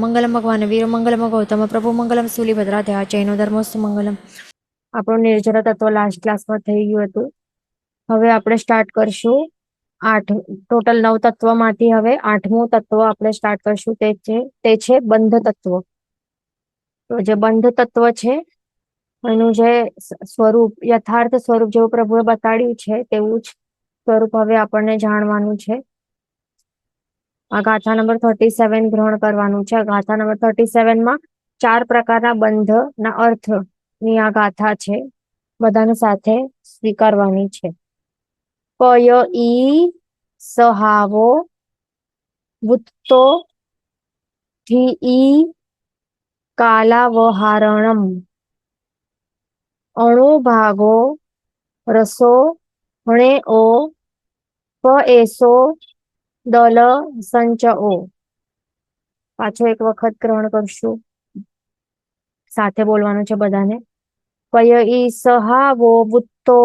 મંગલમ ભગવાન વીર મંગલમ ગૌતમ પ્રભુ મંગલમ સુલીભદ્રા જૈનો ધર્મોસ્તુ મંગલમ. આપણું નિર્જરા તત્વ લાસ્ટ ક્લાસમાં થઈ ગયું હતું. હવે આપણે સ્ટાર્ટ કરશું ટોટલ 9 તત્વમાંથી હવે 8મું તત્વ આપણે સ્ટાર્ટ કરશું. તે છે બંધ તત્વ. તો જે બંધ તત્વ છે એનું જે સ્વરૂપ, યથાર્થ સ્વરૂપ જેવું પ્રભુએ બતાડ્યું છે તેવું જ સ્વરૂપ હવે આપણને જાણવાનું છે. આ ગાથા નંબર 37 ગ્રહણ કરવાનું છે. ગાથા નંબર 37 માં 4 પ્રકારના બંધ ના અર્થ ની આ ગાથા છે. બધાને સાથે સ્વીકારવાની છે. પય ઈ સહાવો વૃત્તો થી ઈ કાલાવહારણમ અણુભાગો રસો હણે ઓ પ એસો દલ સંચઓ. પાછો એક વખત ગ્રહણ કરશું. સાથે બોલવાનું છે બધાને. પય ઈ સહાવો વૃત્તો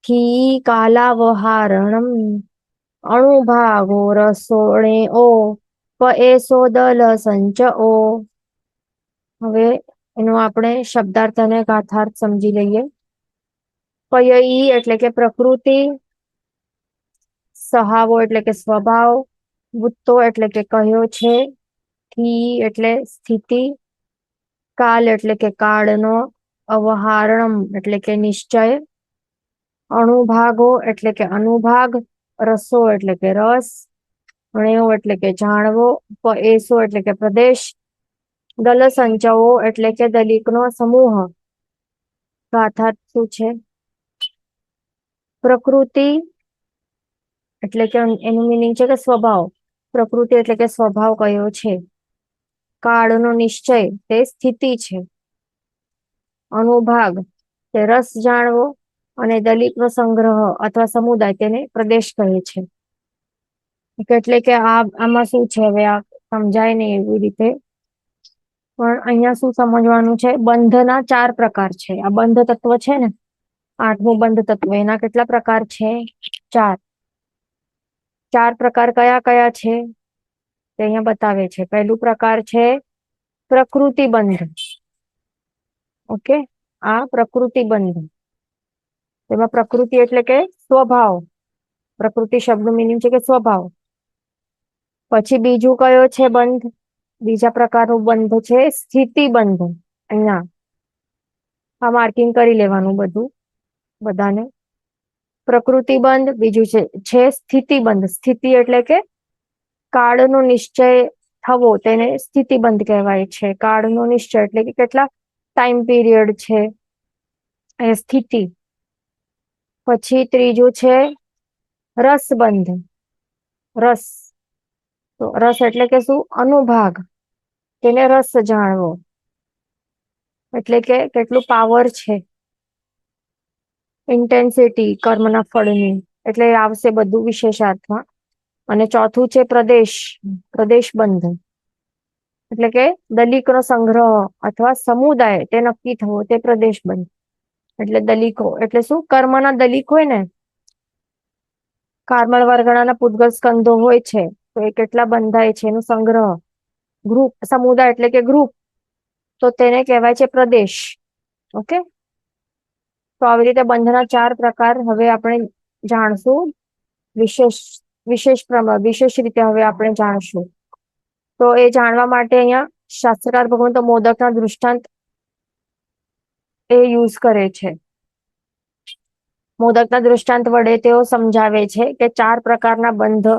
થી કાલાવહારણમ અણુભાગો રસોણે ઓ પ એસો દલ સંચઓ. હવે એનો આપણે શબ્દાર્થ અને ગાથાર્થ સમજી લઈએ. પય ઈ એટલે કે પ્રકૃતિ, સહાવો એટલે કે સ્વભાવ, વૃત્તો એટલે કે કહ્યો છે, થી એટલે સ્થિતિ, કાલ એટલે કે કાળનો, અવહારણમ એટલે કે નિશ્ચય, અણુભાગો એટલે કે અનુભાગ, રસો એટલે કે રસ, ણેવો એટલે કે જાણવો, એસો એટલે કે પ્રદેશ, દલ સંચવો એટલે કે દલિકનો સમૂહ. ગાથાર્થ શું છે? પ્રકૃતિ એટલે કે એનું મીનિંગ છે કે સ્વભાવ. પ્રકૃતિ એટલે કે સ્વભાવ કયો છે. કાળનો નિશ્ચય તે સ્થિતિ છે. અનુભાગ તે રસ જાણવો, અને દલિતનો સંગ્રહ અથવા સમુદાય તેને પ્રદેશ કહે છે. એટલે કે આમાં શું છે, હવે આ સમજાય ને એવી રીતે. પણ અહિયાં શું સમજવાનું છે, બંધના 4 પ્રકાર છે. આ બંધ તત્વ છે ને, 8મું બંધ તત્વ, એના કેટલા પ્રકાર છે? 4. 4 પ્રકાર કયા કયા છે તે અહીંયા બતાવે છે. પહેલું પ્રકાર છે પ્રકૃતિ બંધ. ઓકે, આ પ્રકૃતિ બંધ. તેમાં પ્રકૃતિ એટલે કે સ્વભાવ. પ્રકૃતિ શબ્દનું મીનિંગ છે કે સ્વભાવ. પછી બીજું કયો છે બંધ? બીજા પ્રકારનું બંધ છે સ્થિતિ બંધ. અહીંયા આ માર્કિંગ કરી લેવાનું બધું બધાને. પ્રકૃતિ બંધ. બીજું છે સ્થિતિ બંધ. સ્થિતિ એટલે કે કાળનો નિશ્ચય થવો, તેને સ્થિતિ બંધ કહેવાય છે. કાળનો નિશ્ચય એટલે કે કેટલા ટાઈમ પીરિયડ છે એ સ્થિતિ. પછી ત્રીજું છે રસબંધ. રસ, તો રસ એટલે કે શું? અનુભાગ, તેને રસ જાણવો. એટલે કે કેટલું પાવર છે, ઇન્ટેન્સિટી કર્મના ફળની, એટલે આવશે બધું વિશેષાર્થમાં. અને ચોથું છે પ્રદેશ. પ્રદેશ બંધ એટલે કે દલિકનો સંગ્રહ અથવા સમુદાય તે નક્કી થવો, તે પ્રદેશ બંધ. એટલે દલિકો એટલે શું? કર્મના દલિક હોય ને, કાર્મળ વર્ગણાના પૂતગલ સ્કંધો હોય છે, તો એ કેટલા બંધાય છે એનું સંગ્રહ. ગ્રુપ, સમુદાય એટલે કે ગ્રુપ, તો તેને કહેવાય છે પ્રદેશ. ઓકે, તો આવી રીતે બંધના 4 પ્રકાર હવે આપણે જાણશું. વિશેષ રીતે હવે આપણે જાણશું. તો એ જાણવા માટે અહીંયા શાસ્ત્રકાર ભગવંતો મોદકના દૃષ્ટાંત એ યુઝ કરે છે. મોદકના દૃષ્ટાંત વડે તેઓ સમજાવે છે કે 4 પ્રકારના બંધ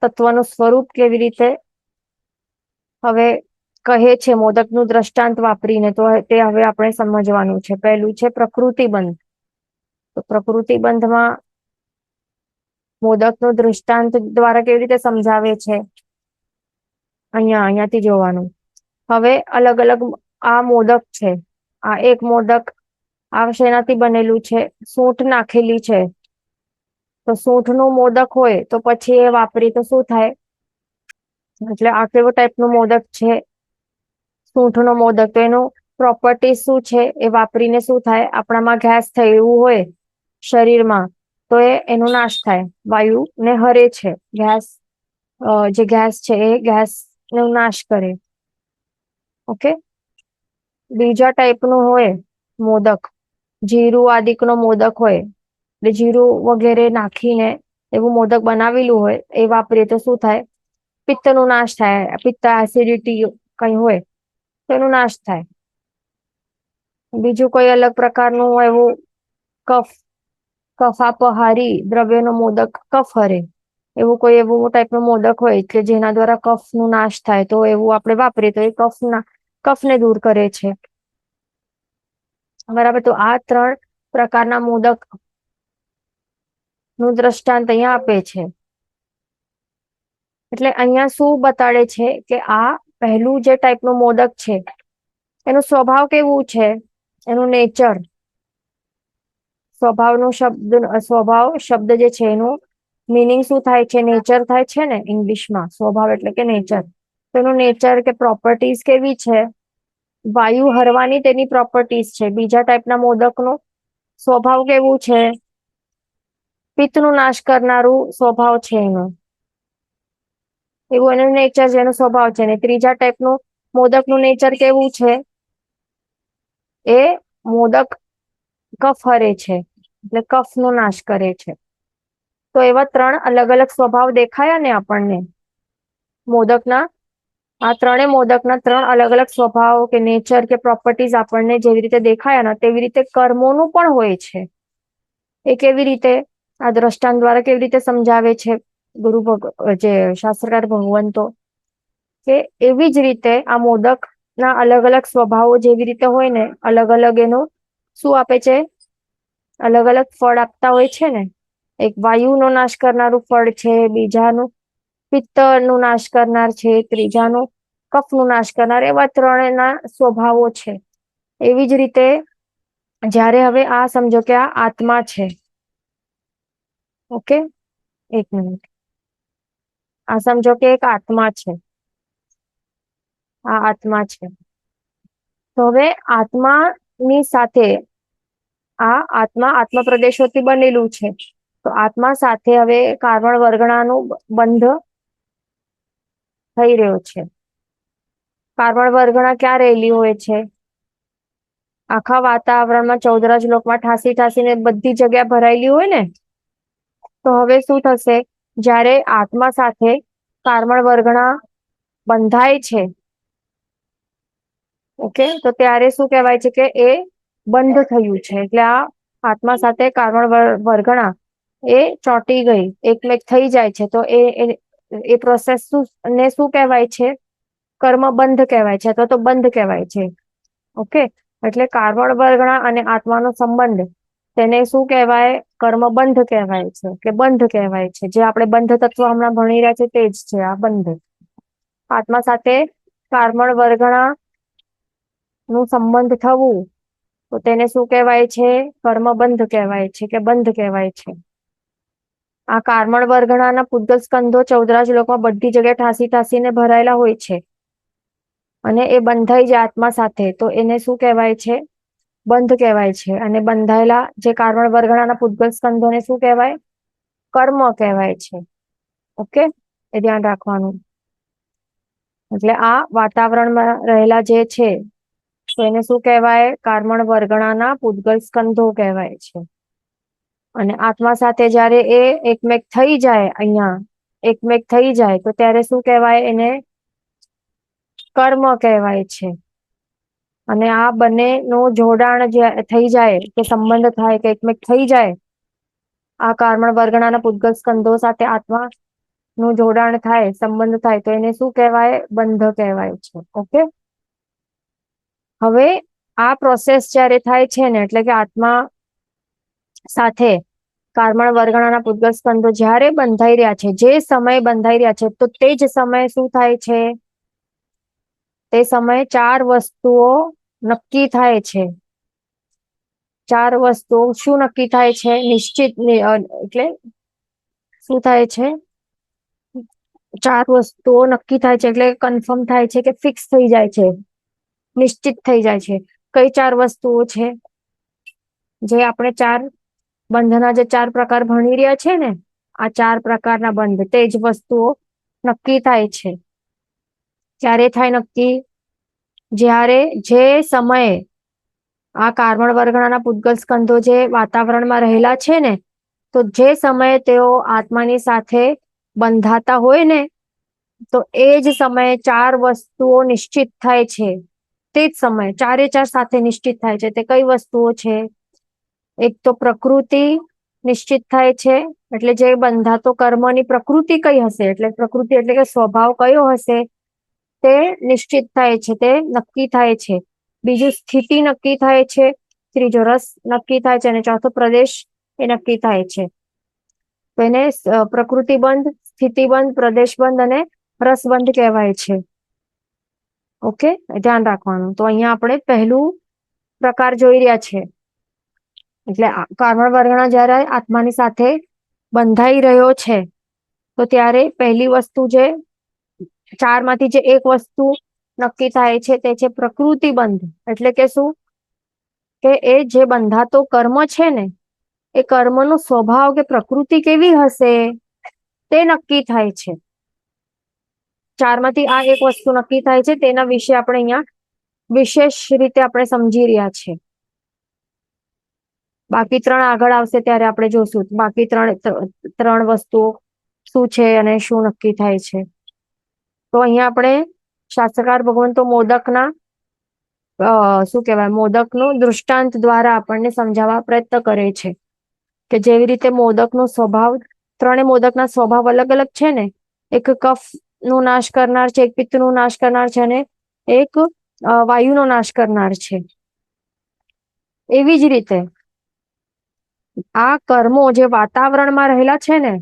તત્વનું સ્વરૂપ કેવી રીતે હવે કહે છે મોદકનું દ્રષ્ટાંત વાપરીને. તો તે હવે આપણે સમજવાનું છે. પહેલું છે પ્રકૃતિ બંધ. તો પ્રકૃતિ બંધમાં મોદકનું દૃષ્ટાંત દ્વારા કેવી રીતે સમજાવે છે, અહીંયાથી જોવાનું. હવે અલગ અલગ આ મોદક છે. આ એક મોદક આ શેનાથી બનેલું છે? સૂંઠ નાખેલી છે. તો સૂંઠનું મોદક હોય તો પછી એ વાપરી તો શું થાય? એટલે આ કેવો ટાઈપનું મોદક છે? સૂંઠનો મોદક. તો એનું પ્રોપર્ટી શું છે એ વાપરીને શું થાય? આપણામાં ગેસ થયું હોય શરીરમાં, તો એનો નાશ થાય. વાયુ ને હરે છે. ગેસ, જે ગેસ છે એ ગેસ નો નાશ કરે. ઓકે. બીજા ટાઈપનું હોય મોદક, જીરું આદિકનો મોદક હોય, એટલે જીરું વગેરે નાખીને એવું મોદક બનાવેલું હોય એ વાપરીએ તો શું થાય? પિત્તનો નાશ થાય. પિત્ત, એસિડિટી કઈ હોય તો એનો નાશ થાય. બીજું કોઈ અલગ પ્રકારનું એવું કફ કફાપહારી દ્રવ્યનો મોદક, કફ હરે, એવું કોઈ એવું ટાઈપનું મોદક હોય કે જેના દ્વારા કફ નું નાશ થાય, તો એવું આપણે વાપરીએ તો એ કફને દૂર કરે છે. બરાબર. તો આ 3 પ્રકારના મોદક નું દ્રષ્ટાંત અહીંયા આપે છે. એટલે અહીંયા શું બતાડે છે કે આ પહેલું જે ટાઈપનું મોદક છે એનો સ્વભાવ કેવું છે, એનું નેચર, સ્વભાવ શબ્દ જે છે એનું મીનિંગ શું થાય છે? નેચર થાય છે ને ઇંગ્લિશમાં. સ્વભાવ એટલે કે નેચર. તો એનું નેચર કે પ્રોપર્ટીઝ કેવી છે? વાયુ હરવાની તેની પ્રોપર્ટીઝ છે. બીજા ટાઈપના મોદકનો સ્વભાવ કેવું છે? પિત્તનું નાશ કરનારું સ્વભાવ છે એનો. એવું એનું નેચર છે, એનો સ્વભાવ છે. ને ત્રીજા ટાઈપનું મોદકનું નેચર કેવું છે? એ મોદક કફ હરે છે, એટલે કફ નો નાશ કરે છે. તો એવા 3 અલગ અલગ સ્વભાવ દેખાયા ને આપણને મોદકના. આ 3 મોદકના 3 અલગ અલગ સ્વભાવ કે નેચર કે પ્રોપર્ટીઝ આપણને જેવી રીતે દેખાયા ને તેવી રીતે કર્મોનું પણ હોય છે. એ કેવી રીતે? આ દ્રષ્ટાંત દ્વારા કેવી રીતે સમજાવે છે જે શાસ્ત્રકાર ભગવંતો, કે એવી જ રીતે આ મોદક ના અલગ અલગ સ્વભાવો જેવી રીતે હોય ને, અલગ અલગ એનું શું આપે છે? અલગ અલગ ફળ આપતા હોય છે ને. એક વાયુનો નાશ કરનારું ફળ છે, બીજાનું પિત્ત નું નાશ કરનાર છે, ત્રીજાનું કફ નું નાશ કરનાર. એવા 3 ના સ્વભાવો છે. એવી જ રીતે જ્યારે હવે આ સમજો કે આ આત્મા છે. Okay, 1 minute. આ સમજો કે એક આત્મા છે. આ આત્મા છે. તો હવે આત્માની સાથે આત્મ પ્રદેશોથી બનેલું છે. તો આત્મા સાથે હવે કાર્બન વર્ગણાનું બંધ થઈ રહ્યો છે. કાર્બન વર્ગણા ક્યાં રહેલી હોય છે? આખા વાતાવરણમાં 14 લોકમાં ઠાસીને બધી જગ્યા ભરાયેલી હોય ને. તો હવે શું થશે? જ્યારે આત્મા સાથે કાર્બન વર્ગણા બંધાય છે, ઓકે, તો ત્યારે શું કહેવાય છે કે એ બંધ થયું છે. એટલે આ આત્મા સાથે કાર્બન વર્ગણા એ ચોંટી ગઈ, એકમેક થઈ જાય છે. તો એ પ્રોસેસ ને શું કહેવાય છે? કર્મ બંધ કહેવાય છે, અથવા તો બંધ કહેવાય છે. ઓકે. એટલે કાર્બન વર્ગણા અને આત્માનો સંબંધ, તેને શું કહેવાય? કર્મ બંધ કહેવાય છે, કે બંધ કહેવાય છે. જે આપણે બંધ તત્વ હમણાં ભણી રહ્યા છે તે જ છે આ બંધ. આત્મા સાથે કાર્બન વર્ગણા નું સંબંધ થવું, તો તેને શું કહેવાય છે? કર્મ બંધ કહેવાય છે, કે બંધ કહેવાય છે. આ કાર્બન વર્ગણાના પૂતગલ સ્કંધો 14 લોકમાં બધી જગ્યાએ ઠાસીને ભરાયેલા હોય છે. અને એ બંધાઈ જાય આત્મા સાથે, તો એને શું કહેવાય છે? બંધ કહેવાય છે. અને બંધાયેલા જે કાર્બન વર્ગણાના પૂતગલ સ્કંધોને શું કહેવાય? કર્મ કહેવાય છે. ઓકે, એ ધ્યાન રાખવાનું. એટલે આ વાતાવરણમાં રહેલા જે છે, તો એને શું કહેવાય? કાર્બન વર્ગણાના પૂતગલ સ્કંધો કહેવાય છે. અને આત્મા સાથે જયારે એ એકમેક થઈ જાય, અહીંયા એકમેક થઈ જાય, તો ત્યારે શું કહેવાય? એને કર્મ કહેવાય છે. અને આ બંને નું જોડાણ થઈ જાય, કે સંબંધ થાય, કે એકમેક થઈ જાય, આ કાર્બન વર્ગણાના પૂતગલ સ્કંધો સાથે આત્મા નું જોડાણ થાય, સંબંધ થાય, તો એને શું કહેવાય? બંધ કહેવાય છે. ઓકે. હવે આ પ્રોસેસ જ્યારે થાય છે ને, એટલે કે આત્મા સાથે કાર્બન વર્ગણાના પૂતગલ સ્કંધો જ્યારે બંધાઈ રહ્યા છે, જે સમય બંધાઈ રહ્યા છે, તો તે જ સમયે શું થાય છે? તે સમયે 4 વસ્તુઓ નક્કી થાય છે. 4 વસ્તુઓ શું નક્કી થાય છે? નિશ્ચિત, એટલે શું થાય છે? 4 વસ્તુઓ નક્કી થાય છે, એટલે કન્ફર્મ થાય છે, કે ફિક્સ થઈ જાય છે, નિશ્ચિત થઈ જાય છે. કઈ 4 વસ્તુઓ છે? જે આપણે 4 બંધના જે 4 પ્રકાર ભણી રહ્યા છે ને, આ 4 પ્રકારના બંધ, તે જ વસ્તુઓ નક્કી થાય છે. ક્યારે થાય નક્કી? જ્યારે જે સમયે આ કાર્બન વર્ગણાના પૂતગલ સ્કંધો જે વાતાવરણમાં રહેલા છે ને, તો જે સમયે તેઓ આત્માની સાથે બંધાતા હોય ને, તો એ જ સમયે ચાર વસ્તુઓ નિશ્ચિત થાય છે. તે જ સમયે ચારે ચાર સાથે નિશ્ચિત થાય છે. તે કઈ વસ્તુઓ છે? એક તો પ્રકૃતિ નિશ્ચિત થાય છે, એટલે જે બંધાતો કર્મની પ્રકૃતિ કઈ હશે, એટલે પ્રકૃતિ એટલે કે સ્વભાવ કયો હશે તે નિશ્ચિત થાય છે, તે નક્કી થાય છે. બીજું સ્થિતિ નક્કી થાય છે, ત્રીજો રસ નક્કી થાય છે, અને ચોથો પ્રદેશ એ નક્કી થાય છે. તો એને પ્રકૃતિબંધ, સ્થિતિબંધ, પ્રદેશબંધ અને રસબંધ કહેવાય છે. ઓકે, ધ્યાન રાખવાનું. તો અહીંયા આપણે પહેલું પ્રકાર જોઈ રહ્યા છે. એટલે કાર્બન વર્ગણા જયારે આત્માની સાથે બંધાઈ રહ્યો છે, તો ત્યારે પહેલી વસ્તુ જે ચારમાંથી જે એક વસ્તુ નક્કી થાય છે તે છે પ્રકૃતિબંધ. એટલે કે શું? કે એ જે બંધાતો કર્મ છે ને, એ કર્મનો સ્વભાવ કે પ્રકૃતિ કેવી હશે તે નક્કી થાય છે. ચારમાંથી આ એક વસ્તુ નક્કી થાય છે, તેના વિશે આપણે અહીંયા વિશેષ રીતે આપણે સમજી રહ્યા છીએ. બાકી ત્રણ આગળ આવશે ત્યારે આપણે જોશું બાકી ત્રણ વસ્તુઓ શું છે અને શું નક્કી થાય છે. તો અહીંયા આપણે શાસ્ત્રકાર ભગવંતો મોદકના શું કહેવાય, મોદકનું દૃષ્ટાંત દ્વારા આપણને સમજાવવા પ્રયત્ન કરે છે કે જેવી રીતે મોદકનો સ્વભાવ, ત્રણે મોદકના સ્વભાવ અલગ અલગ છે ને, એક કફ નો નાશ કરનાર છે, એક પિત્ત નો નાશ કરનાર છે, અને એક વાયુનો નાશ કરનાર છે. એવી જ રીતે આ કર્મો જે વાતાવરણમાં રહેલા છે ને,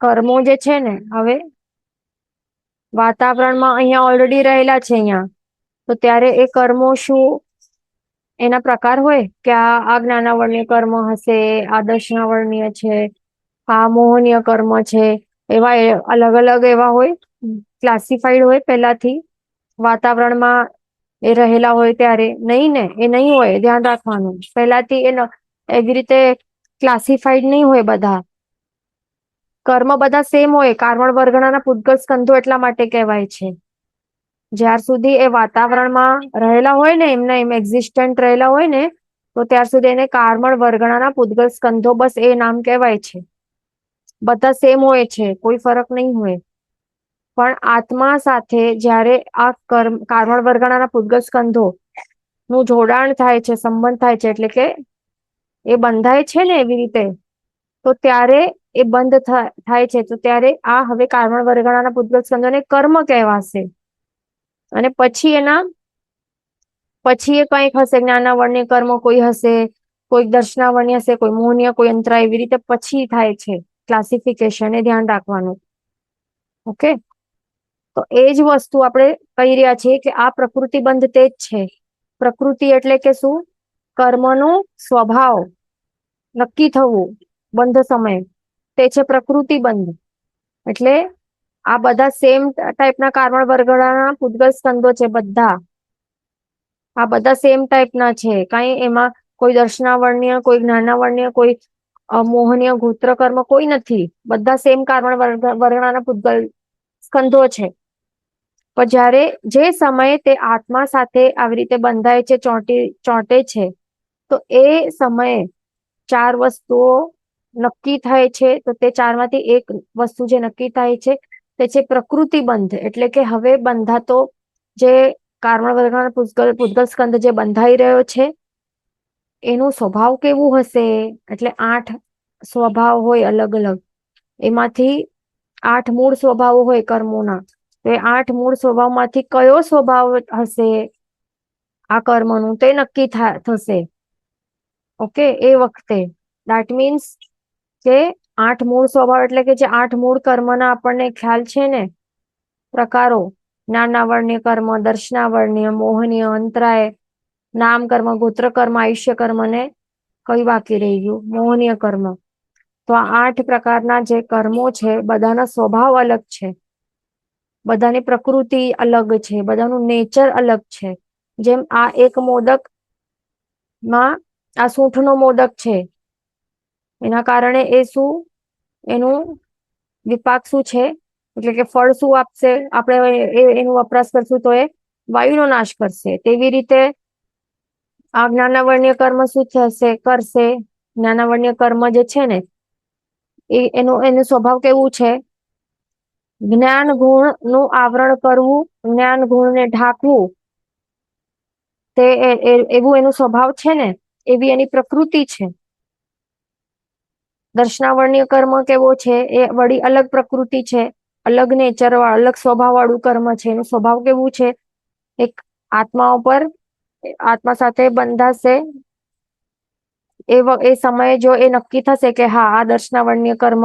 કર્મો જે છે ને, હવે વાતાવરણમાં અહીંયા ઓલરેડી રહેલા છે અહીંયા, તો ત્યારે એ કર્મો શું એના પ્રકાર હોય કે આ જ્ઞાનાવર્ણ્ય કર્મ હશે, આ દર્શનાવર્ણ્ય છે, આ મોહનીય કર્મ છે, એવા અલગ અલગ એવા હોય, ક્લાસિફાઈડ હોય પહેલાથી વાતાવરણમાં એ રહેલા હોય ત્યારે. નહીં ને, એ નહીં હોય, ધ્યાન રાખવાનું. પહેલાથી એવી રીતે ક્લાસિફાઈડ નહીં હોય બધા કર્મ, બધા સેમ હોય. કાર્બન વર્ગણાના પૂતગલ સ્કંધો એટલા માટે કહેવાય છે. જ્યાર સુધી એ વાતાવરણમાં રહેલા હોય ને, એમના એમ એક્ઝિસ્ટન્ટ રહેલા હોય ને, તો ત્યાર સુધી એને કાર્બન વર્ગણાના પૂતગલ સ્કંધો, બસ એ નામ કહેવાય છે. બધા સેમ હોય છે, કોઈ ફરક નહીં હોય. પણ આત્મા સાથે જ્યારે આ કાર્બન વર્ગણાના પૂતગલ સ્કંધો નું જોડાણ થાય છે, સંબંધ થાય છે, એટલે કે એ બંધાય છે ને એવી રીતે, તો ત્યારે એ બંધ થાય છે, તો ત્યારે આ હવે કાર્બન વર્ગણાના પૂતગલ સ્કંધોને કર્મ કહેવાશે. અને પછી એ કંઈક હશે, જ્ઞાનાવર્ણ્ય કર્મ કોઈ હશે, કોઈક દર્શનાવર્ણ્ય હશે, કોઈ મોહનીય, કોઈ અંતરા, એવી રીતે પછી થાય છે ક્લાસિફિકેશન. એ ધ્યાન રાખવાનું. ઓકે, તો એ જ વસ્તુ આપણે કહી રહ્યા છીએ કે આ પ્રકૃતિબંધ તે જ છે. પ્રકૃતિ એટલે કે શું? કર્મનો સ્વભાવ નક્કી થવું બંધ સમય, તે છે પ્રકૃતિબંધ. એટલે આ બધા સેમ ટાઈપના કાર્બન વર્ગના પૂતગલ સ્કંદો છે. બધા આ બધા સેમ ટાઈપના છે. કઈ એમાં કોઈ દર્શનાવર્ણ્ય, કોઈ જ્ઞાનાવર્ણ્ય, કોઈ મોહનીય, ગોત્ર કર્મ કોઈ નથી. બધા સેમ કાર્બન વર્ગના પૂતગલ સ્કંધો છે. પણ જ્યારે જે સમયે તે આત્મા સાથે આવી રીતે બંધાય છે, ચોંટે છે, તો એ સમયે ચાર વસ્તુઓ નક્કી થાય છે. તો તે ચારમાંથી એક વસ્તુ જે નક્કી થાય છે તે છે પ્રકૃતિબંધ. એટલે કે હવે બંધાતો જે કાર્બન વર્ગના પૂતગલ સ્કંદ જે બંધાઈ રહ્યો છે, એનું સ્વભાવ કેવું હશે? એટલે 8 સ્વભાવ હોય અલગ અલગ, એમાંથી 8 મૂળ સ્વભાવો હોય કર્મોના. તો એ 8 મૂળ સ્વભાવમાંથી કયો સ્વભાવ હશે આ કર્મનું, તે નક્કી થશે. ઓકે, એ વખતે દેટ મીન્સ કે 8 મૂળ સ્વભાવ એટલે કે જે 8 મૂળ કર્મના આપણને ખ્યાલ છે ને, પ્રકારો: જ્ઞાનાવર્ણ્ય કર્મ, દર્શનાવર્ણ્ય, મોહનીય, અંતરાય, નામ કર્મ, ગોત્ર કર્મ, આયુષ્ય કર્મ, ને કઈ બાકી રહી ગયું? મોહનીય કર્મ. તો આ 8 પ્રકારના જે કર્મો છે, બધાના સ્વભાવ અલગ છે, બધાની પ્રકૃતિ અલગ છે, બધાનું નેચર અલગ છે. જેમ આ એક મોદક માં આ સૂંઠનો મોદક છે, એના કારણે એ શું, એનું વિપાક શું છે, એટલે કે ફળ શું આપશે, આપણે એનું વપરાશ કરશું તો એ વાયુનો નાશ કરશે. તેવી રીતે આ જ્ઞાનાવર્ણ્ય કર્મ શું થશે કરશે? જ્ઞાનાવર્ણ્ય કર્મ જે છે ને એનું સ્વભાવ કેવું છે? જ્ઞાન ગુણ નું આવરણ કરવું, જ્ઞાન ગુણ ને ઢાંકવું, તે એવું એનું સ્વભાવ છે ને, એવી એની પ્રકૃતિ છે. દર્શનાવર્ણ્ય કર્મ કેવો છે? એ વળી અલગ પ્રકૃતિ છે, અલગ નેચર વાળું, અલગ સ્વભાવ વાળું કર્મ છે. એનું સ્વભાવ કેવું છે? એક આત્મા ઉપર, આત્મા સાથે બંધાશે એ સમયે જો એ નક્કી થશે કે હા આ દર્શનાવર્ણ્ય કર્મ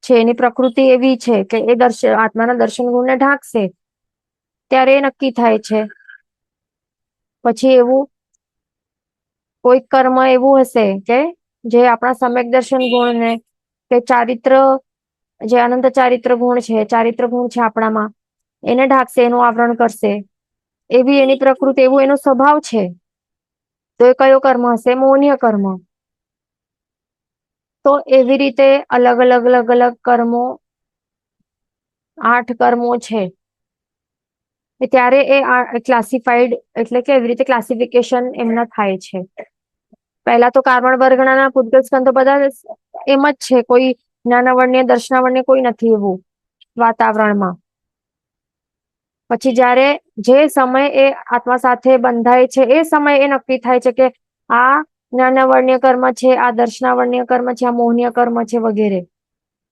છે, એની પ્રકૃતિ એવી છે કે એ આત્માના દર્શન ગુણને ઢાંકશે, ત્યારે એ નક્કી થાય છે. પછી એવું કોઈ કર્મ એવું હશે કે જે આપણા સમ્યક દર્શન ગુણને કે ચારિત્ર, જે અનંત ચારિત્ર ગુણ છે આપણામાં, એને ઢાંકશે, એનું આવરણ કરશે. એવી એની પ્રકૃતિ, એવું એનો સ્વભાવ છે. તો એ કયો કર્મ હશે? મોહનીય કર્મ. તો એવી રીતે અલગ અલગ અલગ અલગ કર્મો, 8 કર્મો છે. ત્યારે એ ક્લાસિફાઈડ, એટલે કે એવી રીતે ક્લાસિફિકેશન એમના થાય છે. પહેલા તો કારણ વર્ગના પૂતગલ સ્કંધો બધા એમ જ છે, કોઈ જ્ઞાનાવર્ણ્ય દર્શનાવર્ણ્ય કોઈ નથી એવું વાતાવરણમાં. પછી જયારે જે સમય એ આત્મા સાથે બંધાય છે, એ સમય એ નક્કી થાય છે કે આ જ્ઞાનાવર્ણ્ય કર્મ છે, આ દર્શનાવર્ણ્ય કર્મ છે, આ મોહનીય કર્મ છે વગેરે.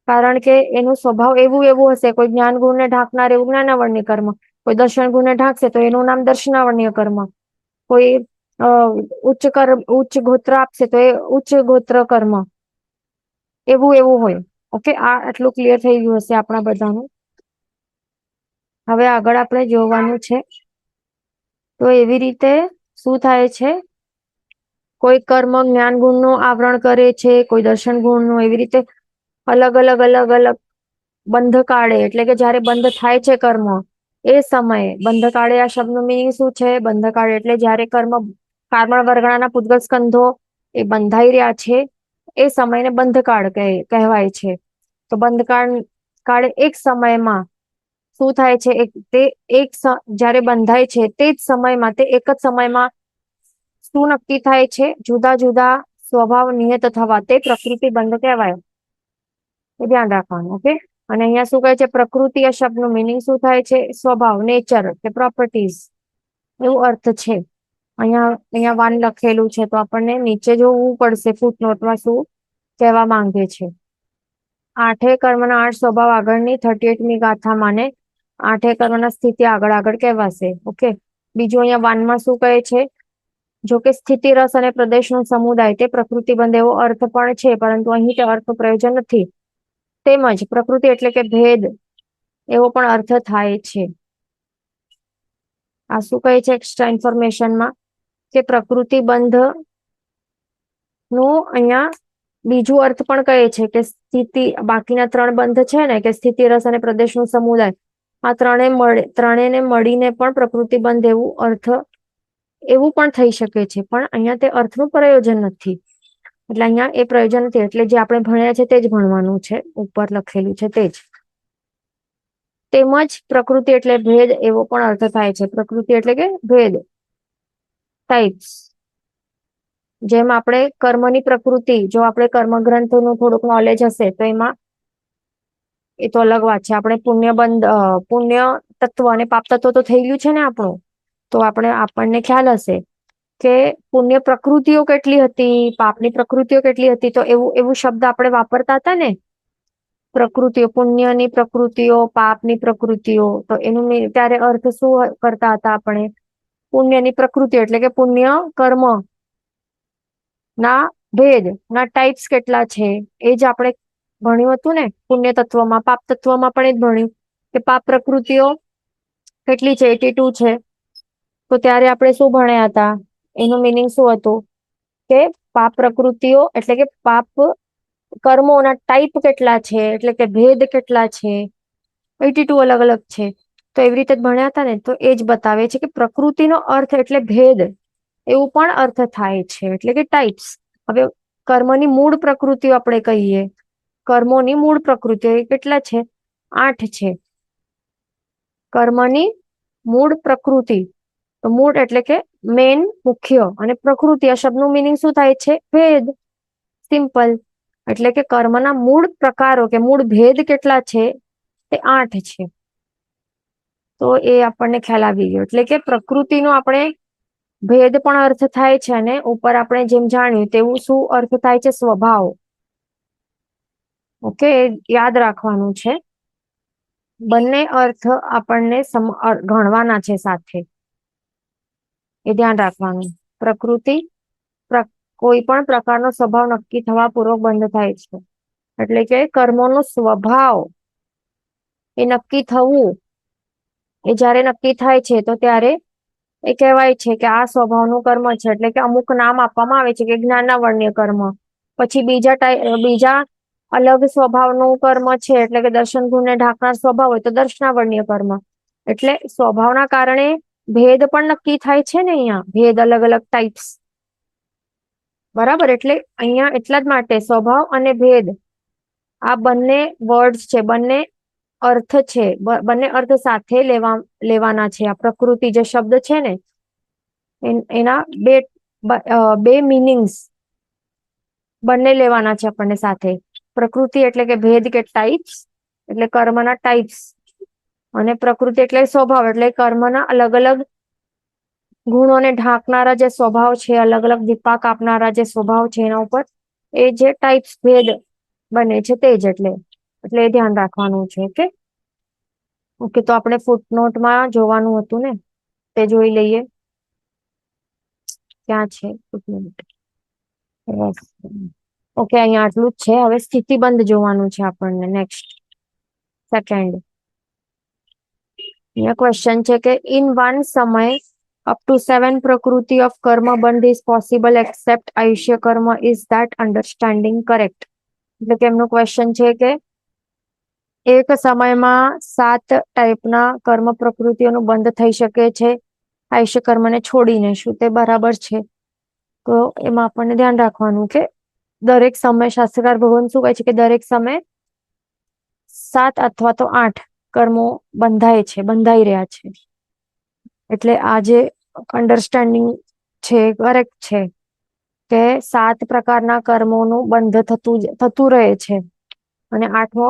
કારણ કે એનું સ્વભાવ એવું એવું હશે. કોઈ જ્ઞાન ગુણને ઢાંકનાર એવું જ્ઞાનાવર્ણ્ય કર્મ, કોઈ દર્શન ગુણને ઢાંકશે તો એનું નામ દર્શનાવર્ણ્ય કર્મ, કોઈ ઉચ્ચ ગોત્ર આપશે તો એ ઉચ્ચ ગોત્ર કર્મ, એવું એવું હોય. ઓકે, આ આટલું ક્લિયર થઈ ગયું હશે આપણા બધાનું. હવે આગળ આપણે જોવાનું છે. તો એવી રીતે શું થાય છે? કોઈ કર્મ જ્ઞાન ગુણ નું આવરણ કરે છે, કોઈ દર્શન ગુણ નું, એવી રીતે અલગ અલગ અલગ અલગ બંધ કાળે, એટલે કે જયારે બંધ થાય છે કર્મ, એ સમયે બંધ કાળે. આ શબ્દનું મિનિંગ શું છે? બંધ કાળે એટલે જયારે કારણ વર્ગણાના પૂતગલ સ્કંધો એ બંધાઈ રહ્યા છે, એ સમયને બંધકાળ કહેવાય છે. તો બંધકાળ એક સમયમાં શું થાય છે? જયારે બંધાય છે તે જ સમયમાં, તે એક જ સમયમાં શું નક્કી થાય છે? જુદા જુદા સ્વભાવ નિયત થવા, તે પ્રકૃતિ બંધ કહેવાય. એ ધ્યાન રાખવાનું. ઓકે, અને અહીંયા શું કહે છે? પ્રકૃતિ, આ શબ્દનું મિનિંગ શું થાય છે? સ્વભાવ, નેચર કે પ્રોપર્ટીઝ, એવું અર્થ છે. અહીંયા વાન લખેલું છે, તો આપણને નીચે જોવું પડશે ફૂટનોટમાં શું કહેવા માંગે છે. 8 કર્મના 8 સ્વભાવ આગળની 38મી ગાથા માને 8 કર્મના સ્થિતિ આગળ આગળ કહેવાશે. ઓકે, બીજું અહીંયા વાનમાં શું કહે છે? જો કે સ્થિતિ રસ અને પ્રદેશનો સમુદાય તે પ્રકૃતિ બંધ એવો અર્થ પણ છે, પરંતુ અહીં તે અર્થ પ્રયોજન નથી. તેમજ પ્રકૃતિ એટલે કે ભેદ એવો પણ અર્થ થાય છે. આ શું કહે છે એક્સ્ટ્રા ઇન્ફોર્મેશનમાં? કે પ્રકૃતિ બંધ નું અહીંયા બીજું અર્થ પણ કહે છે કે સ્થિતિ, બાકીના 3 બંધ છે ને, કે સ્થિતિ રસ અને પ્રદેશનો સમુદાય, આ ત્રણેયને મળીને પણ પ્રકૃતિ બંધ એવું અર્થ, એવું પણ થઈ શકે છે. પણ અહીંયા તે અર્થનું પ્રયોજન નથી, એટલે અહીંયા એ પ્રયોજન નથી. એટલે જે આપણે ભણ્યા છે તે જ ભણવાનું છે, ઉપર લખેલું છે તે જ. તેમજ પ્રકૃતિ એટલે ભેદ એવો પણ અર્થ થાય છે. પ્રકૃતિ એટલે કે ભેદ, ટાઈપ્સ. જેમ આપણે કર્મની પ્રકૃતિ, જો આપણે કર્મ ગ્રંથોનું થોડુંક નોલેજ હશે તો એમાં એ તો અલગ વાત છે. આપણે પુણ્ય તત્વ અને પાપ તત્વ તો થઈ ગયું છે ને આપણું, તો આપણને ખ્યાલ હશે કે પુણ્ય પ્રકૃતિઓ કેટલી હતી, પાપની પ્રકૃતિઓ કેટલી હતી. તો એવું શબ્દ આપણે વાપરતા હતા ને, પ્રકૃતિઓ, પુણ્યની પ્રકૃતિઓ, પાપની પ્રકૃતિઓ. તો એનું ત્યારે અર્થ શું કરતા હતા આપણે? પુણ્યની પ્રકૃતિ એટલે કે પુણ્ય કર્મ ના ભેદ ના ટાઈપ્સ કેટલા છે, એ જ આપણે ભણ્યું હતું ને પુણ્ય તત્વમાં. પાપ તત્વમાં પણ એ જ ભણ્યું કે પાપ પ્રકૃતિઓ કેટલી છે? 82 છે. તો ત્યારે આપણે શું ભણ્યા હતા? એનું મિનિંગ શું હતું? કે પાપ પ્રકૃતિઓ એટલે કે પાપ કર્મોના ટાઈપ કેટલા છે, એટલે કે ભેદ કેટલા છે? 82 અલગ અલગ છે. તો એવી રીતે જ ભણ્યા હતા ને, તો એ જ બતાવે છે કે પ્રકૃતિનો અર્થ એટલે ભેદ એવું પણ અર્થ થાય છે, એટલે કે ટાઈપ્સ. હવે કર્મની મૂળ પ્રકૃતિઓ આપણે કહીએ, કર્મોની મૂળ પ્રકૃતિઓ કેટલા છે? 8 છે. કર્મની મૂળ પ્રકૃતિ તો મૂળ એટલે કે મેન, મુખ્ય, અને પ્રકૃતિ આ શબ્દનું મિનિંગ શું થાય છે? ભેદ. સિમ્પલ. એટલે કે કર્મના મૂળ પ્રકારો કે મૂળ ભેદ કેટલા છે? તે 8 છે. તો એ આપણને ખ્યાલ આવી ગયો. એટલે કે પ્રકૃતિનો આપણે ભેદ પણ અર્થ થાય છે, અને ઉપર આપણે જેમ જાણ્યું તેવું શું અર્થ થાય છે? સ્વભાવ. ઓકે, યાદ રાખવાનું છે. બંને અર્થ આપણને ગણવાના છે સાથે, એ ધ્યાન રાખવાનું. પ્રકૃતિ કોઈ પણ પ્રકારનો સ્વભાવ નક્કી થવા પૂર્વક બંધ થાય છે. એટલે કે કર્મોનો સ્વભાવ એ નક્કી થવું, એ જયારે નક્કી થાય છે તો ત્યારે એ કહેવાય છે કે આ સ્વભાવનું કર્મ છે. એટલે કે અમુક નામ આપવામાં આવે છે કે જ્ઞાનાવર્ણ્ય કર્મ, પછી બીજા અલગ સ્વભાવનું કર્મ છે, એટલે કે દર્શન ગુણને ઢાંકનાર સ્વભાવ હોય તો દર્શનાવર્ણ્ય કર્મ. એટલે સ્વભાવના કારણે ભેદ પણ નક્કી થાય છે ને, અહીંયા ભેદ અલગ અલગ ટાઈપ્સ. બરાબર. એટલે અહીંયા એટલા જ માટે સ્વભાવ અને ભેદ આ બંને વર્ડ્સ છે, બંને અર્થ છે, બંને અર્થ સાથે લેવાના છે. આ પ્રકૃતિ જે શબ્દ છે ને એના બે મિનિંગ્સ બંને લેવાના છે આપણને સાથે. પ્રકૃતિ એટલે કે ભેદ કે ટાઈપ્સ, એટલે કર્મના ટાઈપ્સ, અને પ્રકૃતિ એટલે સ્વભાવ, એટલે કર્મના અલગ અલગ ગુણોને ઢાંકનારા જે સ્વભાવ છે, અલગ અલગ વિપાક આપનારા જે સ્વભાવ છે, એના ઉપર એ જે ટાઈપ્સ ભેદ બને છે તે જ. એટલે એ ધ્યાન રાખવાનું છે. ઓકે ઓકે, તો આપણે ફૂટનોટમાં જોવાનું હતું ને, તે જોઈ લઈએ. ક્યાં છે ફૂટનોટ? ઓકે, અહીંયા આટલું જ છે. હવે સ્થિતિબંધ જોવાનું છે આપણને. નેક્સ્ટ સેકન્ડ ક્વેશ્ચન છે કે ઇન વન સમય up to 7 પ્રકૃતિ of karma બંધ is possible except આયુષ્ય કર્મ. is that understanding correct? એટલે કે એમનું ક્વેશ્ચન છે કે એક સમયમાં 7 ટાઈપના કર્મ પ્રકૃતિઓનું બંધ થઈ શકે છે આયુષ્ય કર્મને છોડીને. શું તે બરાબર છે? તો એમાં આપણને ધ્યાન રાખવાનું કે દરેક સમય, શાસ્ત્રકાર ભગવાન શું કહે છે કે દરેક સમય 7 અથવા તો 8 કર્મો બંધાઈ રહ્યા છે. એટલે આ જે અન્ડરસ્ટેન્ડિંગ છે કરેક્ટ છે કે 7 પ્રકારના કર્મોનું બંધ થતું રહે છે, અને 8મો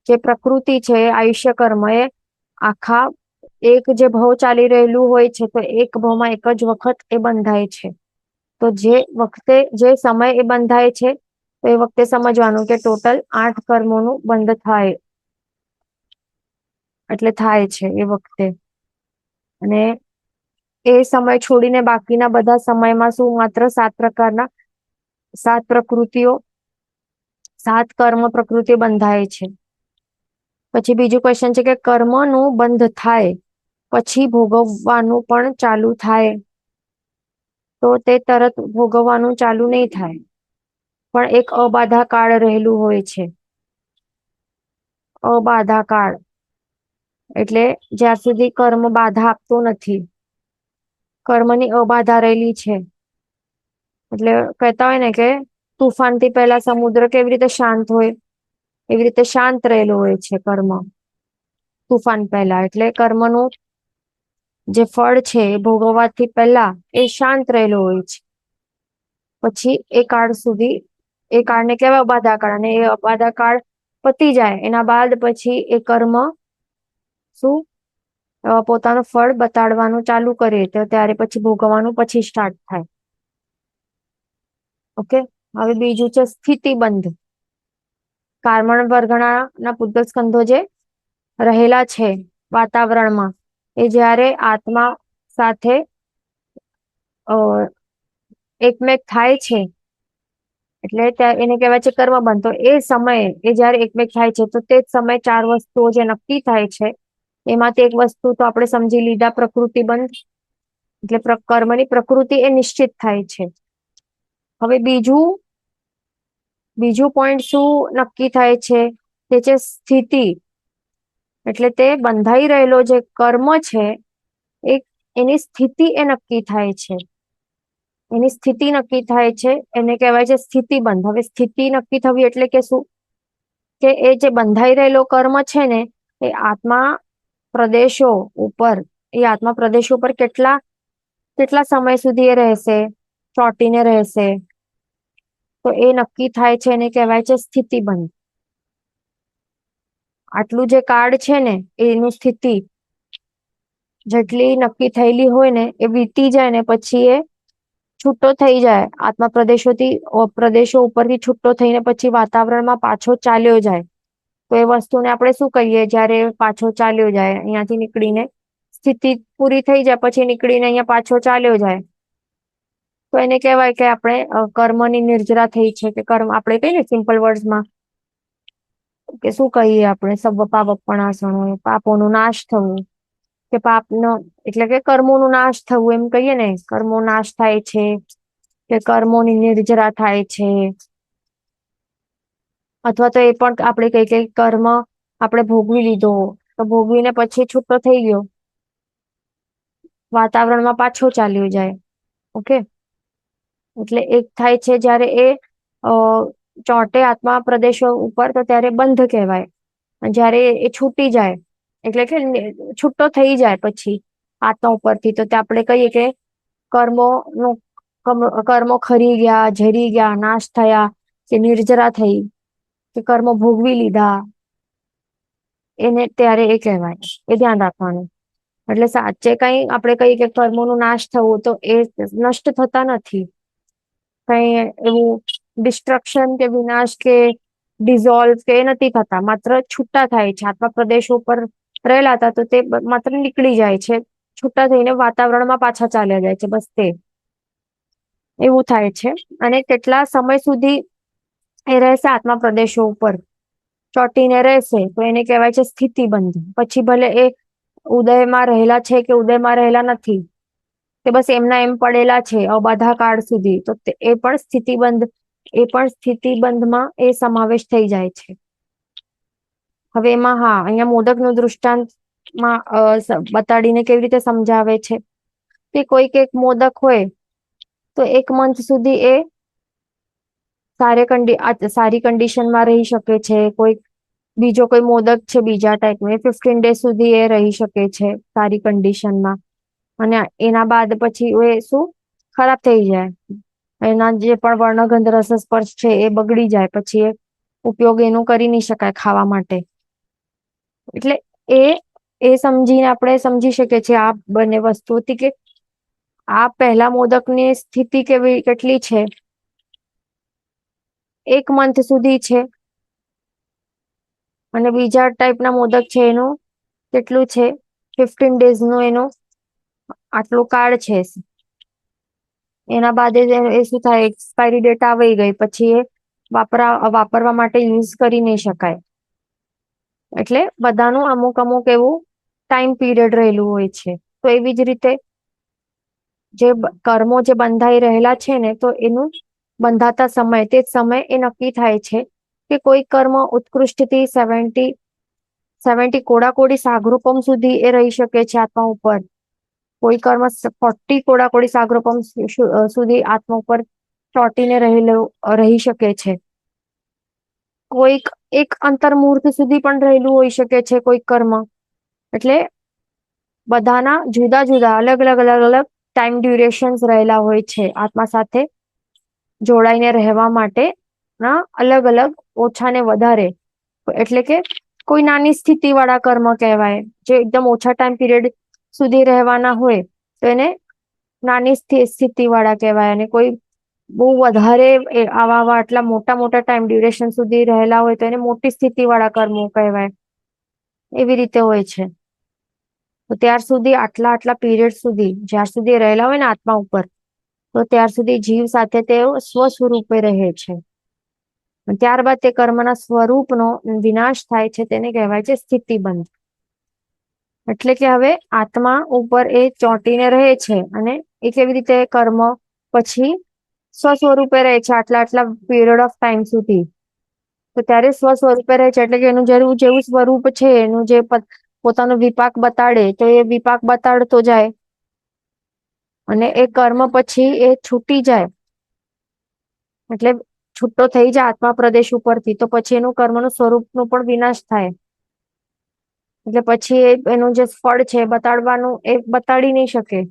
જે પ્રકૃતિ છે આયુષ્ય કર્મ એ આખા એક જે ભવ ચાલી રહેલું હોય છે તો એક ભવમાં એક જ વખત એ બંધાય છે. તો જે સમય એ બંધાય છે તો એ વખતે સમજવાનું કે ટોટલ 8 કર્મોનું બંધ થાય છે એ વખતે. અને એ સમય છોડીને બાકીના બધા સમયમાં શું માત્ર 7 પ્રકૃતિઓ, 7 કર્મ પ્રકૃતિઓ બંધાય છે. પછી બીજું ક્વેશ્ચન છે કે કર્મનું બંધ થાય પછી ભોગવવાનું પણ ચાલુ થાય, તો તે તરત ભોગવવાનું ચાલુ નહીં થાય, પણ એક અબાધા કાળ રહેલું હોય છે. અબાધા કાળ એટલે જ્યાં સુધી કર્મ બાધા આપતો નથી, કર્મની અબાધા રહેલી છે. એટલે કહેતા હોય ને કે તુફાનથી પહેલા સમુદ્ર કેવી રીતે શાંત હોય, એવી રીતે શાંત રહેલું હોય છે કર્મ તુફાન પહેલા. એટલે કર્મનું જે ફળ છે એ ભોગવવાથી પહેલા એ શાંત રહેલું હોય છે. પછી એ કાળને કહેવાય અબાધા કાળ, અને એ અબાધા કાળ પતી જાય એના બાદ પછી એ કર્મ શું પોતાનું ફળ બતાડવાનું ચાલુ કરે, તો ત્યારે પછી ભોગવવાનું પછી સ્ટાર્ટ થાય. ઓકે, હવે બીજું છે સ્થિતિબંધ. કાર્બન વર્ગના પૂતગલ સ્કંધો જે રહેલા છે વાતાવરણમાં, એ જ્યારે આત્મા સાથે એકમેક થાય છે એટલે એને કહેવાય છે કર્મબંધ. તો એ સમયે એ જયારે એકમેક થાય છે તો તે જ સમયે 4 વસ્તુઓ જે નક્કી થાય છે એમાંથી એક વસ્તુ તો આપણે સમજી લીધા પ્રકૃતિબંધ, એટલે કર્મની પ્રકૃતિ એ નિશ્ચિત થાય છે. હવે બીજું પોઈન્ટ શું નક્કી થાય છે? તે છે સ્થિતિ. એટલે તે બંધાઈ રહેલો જે કર્મ છે એની સ્થિતિ એ નક્કી થાય છે. એની સ્થિતિ નક્કી થાય છે એને કહેવાય છે સ્થિતિબંધ. હવે સ્થિતિ નક્કી થવી એટલે કે શું? કે એ જે બંધાઈ રહેલો કર્મ છે ને એ આત્મા પ્રદેશો ઉપર કેટલા કેટલા સમય સુધી એ રહેશે, ચોંટીને રહેશે, તો એ નક્કી થાય છે, એને કહેવાય છે સ્થિતિબંધ. આટલું જે કાર્ડ છે ને એનું સ્થિતિ જેટલી નક્કી થયેલી હોય ને એ વીતી જાય ને પછી એ છૂટો થઈ જાય, આત્મા પ્રદેશો ઉપરથી છૂટો થઈને પછી વાતાવરણમાં પાછો ચાલ્યો જાય. તો એ વસ્તુને આપણે શું કહીએ, જયારે પાછો ચાલ્યો જાય અહીંયાથી નીકળીને, સ્થિતિ પૂરી થઈ જાય પછી નીકળીને અહીંયા પાછો ચાલ્યો જાય, તો એને કહેવાય કે આપણે કર્મની નિર્જરા થઈ છે, કે કર્મ આપણે કહીએ ને સિમ્પલ વર્ડ્સમાં કે શું કહીએ આપણે, સર્વ પાપપણાસણો, પાપોનો નાશ થવું, કે પાપનો એટલે કે કર્મોનું નાશ થવું, એમ કહીએ ને, કર્મો નાશ થાય છે, કે કર્મોની નિર્જરા થાય છે. અથવા તો એ પણ આપણે કહીએ કે કર્મ આપણે ભોગવી લીધો, તો ભોગવીને પછી છૂટો થઈ ગયો, વાતાવરણમાં પાછો ચાલ્યો જાય. ઓકે, એટલે એક થાય છે જયારે એ ચોંટે આત્મા પ્રદેશો ઉપર, તો ત્યારે બંધ કહેવાય. જયારે એ છૂટી જાય એટલે કે છૂટો થઈ જાય પછી આત્મા ઉપરથી, તો આપણે કહીએ કે કર્મો ખરી ગયા, ઝરી ગયા, નાશ થયા, કે નિર્જરા થઈ, કે કર્મો ભોગવી લીધા, એને ત્યારે એ કહેવાય. એ ધ્યાન રાખવાનું. એટલે સાચે કઈ આપણે કહીએ કે કર્મોનું નાશ થવું, તો એ નષ્ટ થતા નથી, કઈ એવું ડિસ્ટ્રક્શન કે વિનાશ કે ડિઝોલ્વ કે નથી થતા, માત્ર છૂટા થાય છે. આત્મા પ્રદેશો ઉપર રહેલા હતા તો તે માત્ર નીકળી જાય છે, છૂટા થઈને વાતાવરણમાં પાછા ચાલ્યા જાય છે, બસ તે એવું થાય છે. અને કેટલા સમય સુધી એ રહેશે આત્મા પ્રદેશો ઉપર ચોંટીને રહેશે, તો એને કહેવાય છે સ્થિતિબંધ. પછી ભલે એ ઉદયમાં રહેલા છે કે ઉદયમાં રહેલા નથી, તે બસ એમના એમ પડેલા છે અબાધા કાળ સુધી, તો એ પણ સ્થિતિબંધમાં એ સમાવેશ થઈ જાય છે. હવે એમાં અહીંયા મોદકનું દૃષ્ટાંતમાં બતાડીને કેવી રીતે સમજાવે છે કે કોઈક એક મોદક હોય તો 1 મંથ સુધી એ સારી કન્ડિશનમાં રહી શકે છે. બીજો કોઈ મોદક છે બીજા ટાઈપનો, 15 ડેઝ સુધી એ રહી શકે છે સારી કન્ડિશનમાં, અને એના બાદ પછી એ શું ખરાબ થઈ જાય, એના જે પણ વર્ણગંધ રસ સ્પર્શ છે એ બગડી જાય, પછી એ ઉપયોગ એનું કરી નહીં શકાય ખાવા માટે. એટલે એ સમજીને આપણે સમજી શકીએ છીએ આ બંને વસ્તુથી કે આ પહેલા મોદકની સ્થિતિ કેટલી છે, 1 મંથ સુધી છે, અને બીજા ટાઈપના મોદક છે એનું કેટલું છે, 15 ડેઝ નું એનું આટલું કાર્ડ છે. એના બાદ એ શું થાય, એક્સપાયરી ડેટ આવી ગઈ પછી એ વાપરવા માટે યુઝ કરી નહીં શકાય. એટલે બધાનું અમુક અમુક એવું ટાઈમ પીરિયડ રહેલું હોય છે. તો એવી જ રીતે જે કર્મો જે બંધાઈ રહેલા છે ને, તો એનું બંધાતા સમય, તે સમય એ નક્કી થાય છે કે કોઈ કર્મ ઉત્કૃષ્ટથી 70 કોડાકોડી સાગરોપમ સુધી એ રહી શકે છે આત્મા ઉપર, કોઈ કર્મ 40 કોડાકોડી સાગરોપમ સુધી આત્મા ઉપર ચોંટીને રહી શકે છે. કોઈક એક અંતર્મુહૂર્ત સુધી પણ રહેલું હોઈ શકે છે કોઈ કર્મ. એટલે બધાના જુદા જુદા અલગ અલગ ટાઈમ ડ્યુરેશન રહેલા હોય છે આત્મા સાથે જોડાઈને રહેવા માટે ના અલગ અલગ ઓછા ને વધારે. એટલે કે કોઈ નાની સ્થિતિ વાળા કર્મ કહેવાય, જે એકદમ ઓછા ટાઈમ પીરિયડ સુધી રહેવાના હોય તો એને નાની સ્થિતિ વાળા કહેવાય, અને કોઈ બહુ વધારે આવા આટલા મોટા ટાઈમ ડ્યુરેશન સુધી રહેલા હોય તો એને મોટી સ્થિતિ વાળા કર્મો કહેવાય. એવી રીતે હોય છે. તો ત્યાર સુધી આટલા પીરિયડ સુધી જ્યાર સુધી રહેલા હોય ને આત્મા ઉપર, તો ત્યાર સુધી જીવ સાથે તેઓ સ્વસ્વરૂપે રહે છે. ત્યારબાદ તે કર્મના સ્વરૂપનો વિનાશ થાય છે, તેને કહેવાય છે સ્થિતિબંધ. એટલે કે હવે આત્મા ઉપર એ ચોંટીને રહે છે, અને એ કેવી રીતે કર્મ પછી સ્વસ્વરૂપે રહે છે આટલા પીરિયડ ઓફ ટાઈમ સુધી. તો ત્યારે સ્વસ્વરૂપે રહે છે એટલે કે એનું જેવું સ્વરૂપ છે, એનું જે પોતાનો વિપાક બતાડે તો એ વિપાક બતાડતો જાય, અને એ કર્મ પછી એ છૂટી જાય, એટલે છૂટો થઈ જાય આત્મા પ્રદેશ ઉપરથી, તો પછી એનું કર્મનું સ્વરૂપનો પણ વિનાશ થાય. એટલે પછી એનું જે ફળ છે બતાડવાનું એ બતાડી નહીં શકે,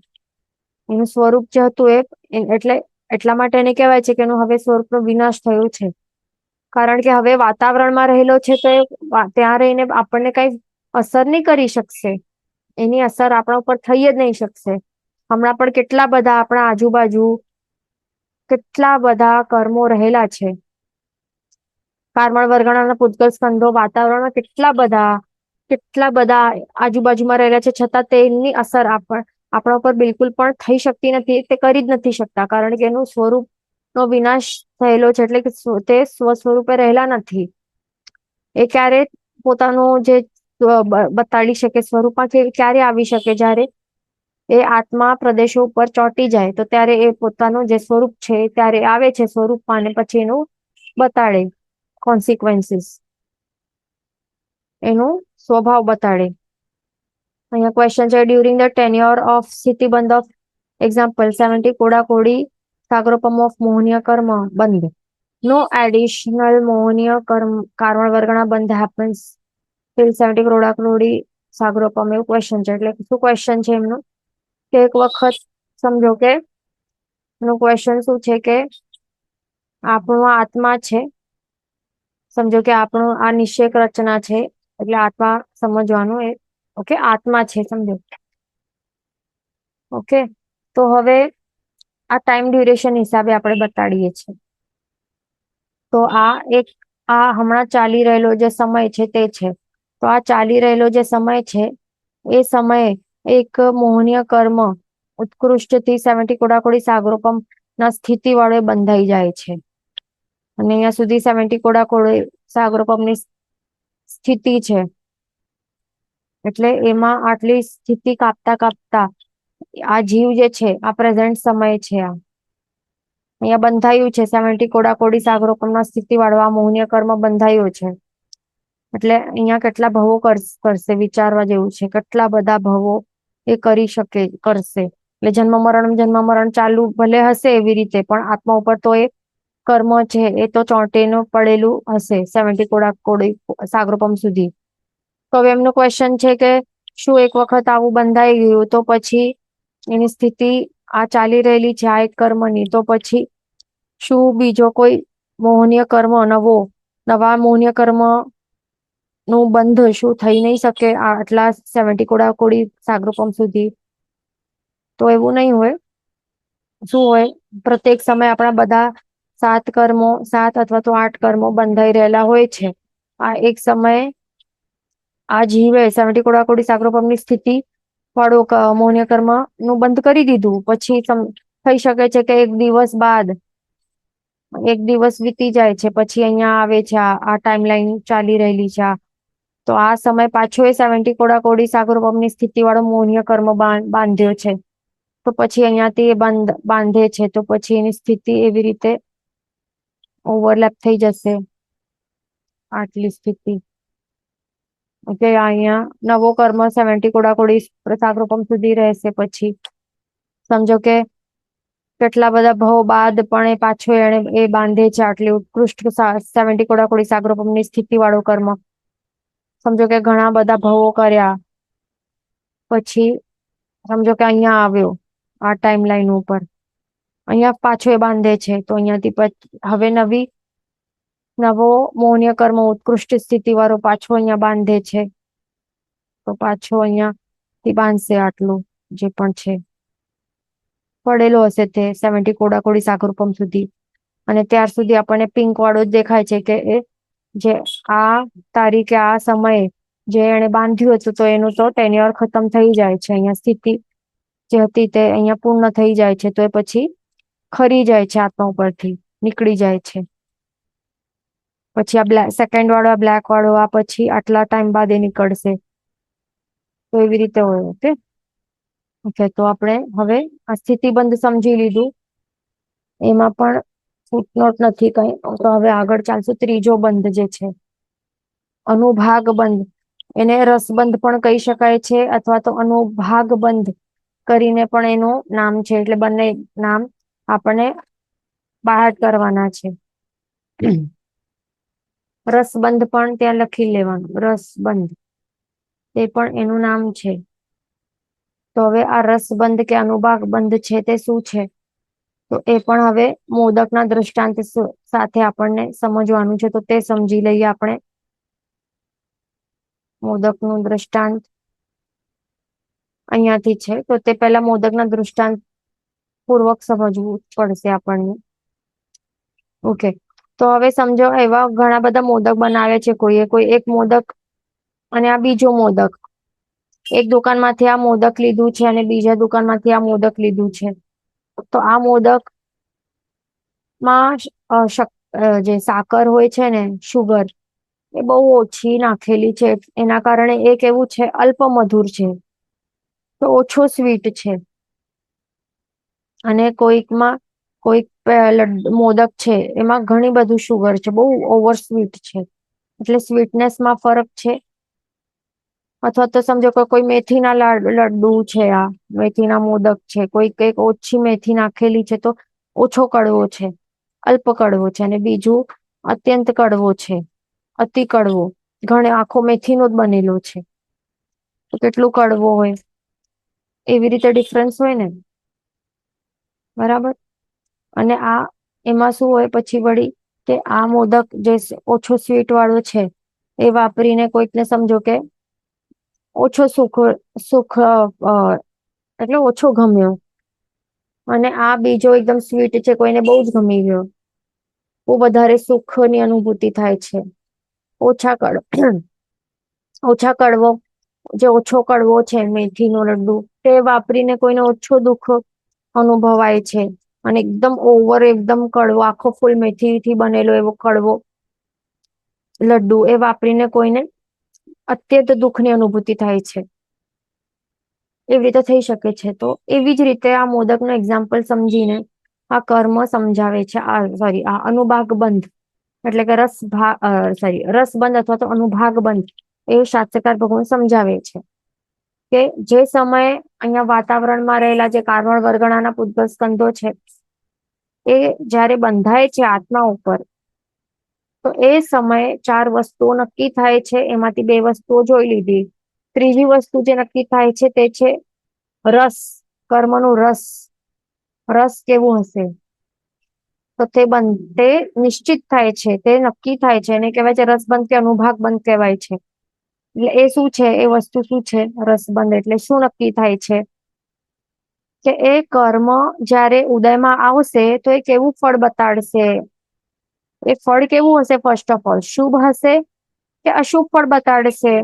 એનું સ્વરૂપ જે હતું એટલે એટલા માટે એને કહેવાય છે કે એનું હવે સ્વરૂપનો વિનાશ થયો છે. કારણ કે હવે વાતાવરણમાં રહેલો છે તો એ ત્યાં રહીને આપણને કઈ અસર નહીં કરી શકશે. એની અસર આપણા ઉપર થઈ જ નહીં શકશે. હમણાં પણ કેટલા બધા આપણા આજુબાજુ કેટલા બધા કર્મો રહેલા છે. કારમળ વર્ગણાના પૂતગલ સ્કંધો વાતાવરણમાં કેટલા બધા આજુબાજુમાં રહેલા છે, છતાં તેની અસર આપણા ઉપર બિલકુલ પણ થઈ શકતી નથી. તે કરી જ નથી શકતા, કારણ કે એનું સ્વરૂપ નો વિનાશ થયેલો છે. એટલે કે તે સ્વ સ્વરૂપે રહેલા નથી. એ ક્યારે પોતાનું જે બતાડી શકે સ્વરૂપમાં ક્યારે આવી શકે, જ્યારે એ આત્મા પ્રદેશો ઉપર ચોંટી જાય તો ત્યારે એ પોતાનું જે સ્વરૂપ છે ત્યારે આવે છે સ્વરૂપમાં, અને પછી એનું બતાડે કોન્સિક્વન્સીસ, એનું સ્વભાવ બતાડે. અહીંયા ક્વેશ્ચન છે, ડ્યુરિંગ ધ ટેન્યોર ઓફ સ્થિતિબંધ ઓફ એક્ઝામ્પલ 70 કોડાકોડી સાગરોપમ ઓફ મોહનીય કર્મ બંધ. નો એડિશનલ મોહનીય કર્મ કારણ વર્ગના બંધ હેપન્સ ટિલ 70 કોડાકોડી સાગરોપમ, એવું ક્વેશ્ચન છે. એટલે શું ક્વેશ્ચન છે એમનું કે એક વખત સમજો કે એનું ક્વેશ્ચન શું છે કે આપણો આત્મા છે, સમજો કે આપણું આ નિશ્ચય રચના છે, એટલે આત્મા સમજવાનું એ ઓકે આત્મા છે, સમજો. ઓકે, તો હવે આ ટાઈમ ડ્યુરેશન હિસાબે આપણે બતાડીએ છીએ. તો આ હમણાં ચાલી રહેલો જે સમય છે તે છે. તો આ ચાલી રહેલો જે સમય છે એ સમયે એક મોહનીય કર્મ ઉત્કૃષ્ટ થી 70 કોડાકોડી સાગરોપમ ના સ્થિતિ વાળે બંધાઈ જાય છે. અને અહીંયા સુધી 70 કોડાકોડી સાગરોપમની સ્થિતિ છે. એટલે એમાં આટલી સ્થિતિ કાપતા આ જીવ જે છે આ પ્રેઝન્ટ સમય છે. અહીંયા બંધાયું છે 70 કોડાકોડી સાગરોપમના સ્થિતિ વાળવા મોહનીય કર્મ બંધાયું છે. એટલે અહીંયા કેટલા ભવો કરશે વિચારવા જેવું છે. કેટલા બધા ભવો એ કરી કરશે. એટલે જન્મ મરણ ચાલુ ભલે હશે એવી રીતે, પણ આત્મા ઉપર તો એ કર્મ છે એ તો ચોંટેનું પડેલું હશે 70 કોડાકોડી સાગરોપમ સુધી. તો હવે એમનું ક્વેશ્ચન છે કે શું એક વખત આવું બંધાઈ ગયું તો પછી એની સ્થિતિ આ ચાલી રહેલી છે આ એક કર્મની, તો પછી શું બીજો કોઈ મોહનીય કર્મ નવા મોહનીય કર્મ નું બંધ શું થઈ નહીં શકે આટલા 70 કોડાકોડી સાગરોપમ સુધી? તો એવું નહીં હોય. શું હોય, પ્રત્યેક સમય આપણા બધા 7 અથવા તો 8 કર્મો બંધાઈ રહેલા હોય છે. આ એક સમયે આ જીવે 70 કોડાકોડી સાગરોપમની સ્થિતિ વાળું મોહનીય કર્મ નું બંધ કરી દીધું. પછી થઈ શકે છે કે એક દિવસ વીતી જાય છે, પછી અહીંયા આવે છે આ ટાઈમ લાઈન ચાલી રહેલી છે. તો આ સમય પાછો એ 70 કોડાકોડી સાગરોપમની સ્થિતિ વાળો મોહનીય કર્મ બાંધ્યો છે. તો પછી અહીંયાથી એ બાંધે છે, તો પછી એની સ્થિતિ એવી રીતે ઓવરલેપ થઈ જશે આટલી સ્થિતિ. ઓકે, અહીંયા નવો કર્મ 70 કોડાકોડી સાગરોપમ સુધી રહેશે. પછી સમજો કે કેટલા બધા ભવ બાદ પણ એ પાછો એ બાંધે છે આટલી ઉત્કૃષ્ટ 70 કોડાકોડી સાગરોપમની સ્થિતિ વાળો કર્મ. સમજો કે ઘણા બધા ભવો કર્યા પછી સમજો કે અહીંયા આવ્યો આ ટાઈમ લાઈન ઉપર, અહીંયા પાછો એ બાંધે છે. તો અહીંયાથી હવે નવો મોહનીય કર્મ ઉત્કૃષ્ટ સ્થિતિ વાળો પાછો અહીંયા બાંધે છે. તો પાછો અહીંયાથી બાંધશે આટલું જે પણ છે પડેલો હશે તે 70 કોડાકોડી સાગરોપમ સુધી. અને ત્યાર સુધી આપણને પિંક વાળો જ દેખાય છે કે જે આ તારીખે આ સમયે જે એને બાંધ્યું હતું તો એનું તો ટેન્યોર ખતમ થઈ જાય છે. અહીંયા સ્થિતિ જે હતી તે અહીંયા પૂર્ણ થઈ જાય છે. તો એ પછી ખરી જાય છે, આત્મા ઉપરથી નીકળી જાય છે. પછી આ સેકન્ડ વાળો આ બ્લેક વાળો આ પછી આટલા ટાઈમ બાદ એ નીકળશે. તો એવી રીતે હોય. ઓકે, તો આપણે હવે આ સ્થિતિબંધ સમજી લીધું. એમાં પણ ફૂટનોટ નથી કઈ. તો હવે આગળ ચાલશું. ત્રીજો બંધ જે છે અનુભાગ બંધ, એને રસબંધ પણ કહી શકાય છે, અથવા તો અનુભાગ બંધ કરીને પણ એનું નામ છે. એટલે બંને નામ આપણે બહાર કરવાના છે. રસબંધ પણ ત્યાં લખી લેવાનું. રસબંધ તે પણ એનું નામ છે. તો હવે આ રસબંધ કે અનુભાગ બંધ છે તે શું છે? તો એ પણ હવે મોદકના દ્રષ્ટાંત સાથે આપણને સમજવાનું છે. તો તે સમજી લઈએ આપણે. મોદકનું દ્રષ્ટાંત અહીંયાથી છે. તો તે પહેલા મોદકના દૃષ્ટાંત પૂર્વક સમજવું પડશે આપણને. ઓકે, તો હવે સમજો એવા ઘણા બધા મોદક બનાવે છે કોઈ એક મોદક અને આ બીજો મોદક. એક દુકાનમાંથી આ મોદક લીધું છે અને બીજા દુકાનમાંથી આ મોદક લીધું છે. તો આ મોદક માં જે સાકર હોય છે ને, શુગર, એ બહુ ઓછી નાખેલી છે. એના કારણે એક એવું છે અલ્પ મધુર છે, તો ઓછો સ્વીટ છે. અને કોઈક મોદક છે એમાં ઘણી બધું શુગર છે, બહુ ઓવર સ્વીટ છે. એટલે સ્વીટનેસમાં ફરક છે. અથવા તો સમજો કે કોઈ મેથીના લડ્ડુ છે, આ મેથીના મોદક છે, કોઈ કઈક ઓછી મેથી નાખેલી છે તો ઓછો કડવો છે, અલ્પ કડવો છે. અને બીજું અત્યંત કડવો છે, અતિ કડવો, ઘણે આખો મેથીનો જ બનેલો છે, તો કેટલું કડવો હોય. એવી રીતે ડિફરન્સ હોય ને, બરાબર. અને આ એમાં શું હોય પછી વળી, કે આ મોદક જે ઓછો સ્વીટ વાળો છે એ વાપરીને કોઈકને સમજો કે ઓછો સુખ એટલે ઓછો ગમ્યો. અને આ બીજો એકદમ સ્વીટ છે, કોઈને બહુ જ ગમી ગયો, બહુ વધારે સુખની અનુભૂતિ થાય છે. ઓછા કડવો, જે ઓછો કડવો છે મેથીનો લડ્ડુ, તે વાપરીને કોઈને ઓછો દુઃખ અનુભવાય છે. અને એકદમ ઓવર, એકદમ કડવો, આખો ફૂલ મેથીથી બનેલો એવો કડવો લડ્ડુ એ વાપરીને કોઈને અત્યંત દુઃખની અનુભૂતિ થાય છે. એવી રીતે થઈ શકે છે. તો એવી જ રીતે આ મોદકનું એક્ઝામ્પલ સમજીને આ કર્મ સમજાવે છે. આ અનુભાગ બંધ એટલે કે રસબંધ અથવા તો અનુભાગ બંધ એ શાસ્ત્રકાર ભગવાન સમજાવે છે. કે જે સમયે અહીંયા વાતાવરણમાં રહેલા જે કારવણ વર્ગણાના પૂતગલ સ્કંધો છે, એ જયારે બંધાય છે આત્મા ઉપર, તો એ સમયે 4 વસ્તુઓ નક્કી થાય છે. એમાંથી 2 વસ્તુઓ જોઈ લીધી. ત્રીજી વસ્તુ જે નક્કી થાય છે તે છે રસ, કર્મનું રસ. રસ કેવું હશે? તો તે નિશ્ચિત થાય છે, તે નક્કી થાય છે. એને કહેવાય છે રસબંધ કે અનુભાગ બંધ કહેવાય છે. એટલે એ શું છે? એ વસ્તુ શું છે? રસબંધ. એટલે શું નક્કી થાય છે? કે એ કર્મ જયારે ઉદયમાં આવશે તો એ કેવું ફળ બતાડશે? એ ફળ કેવું હશે? ફર્સ્ટ ઓફ ઓલ શુભ હશે કે અશુભ ફળ બતાડશે?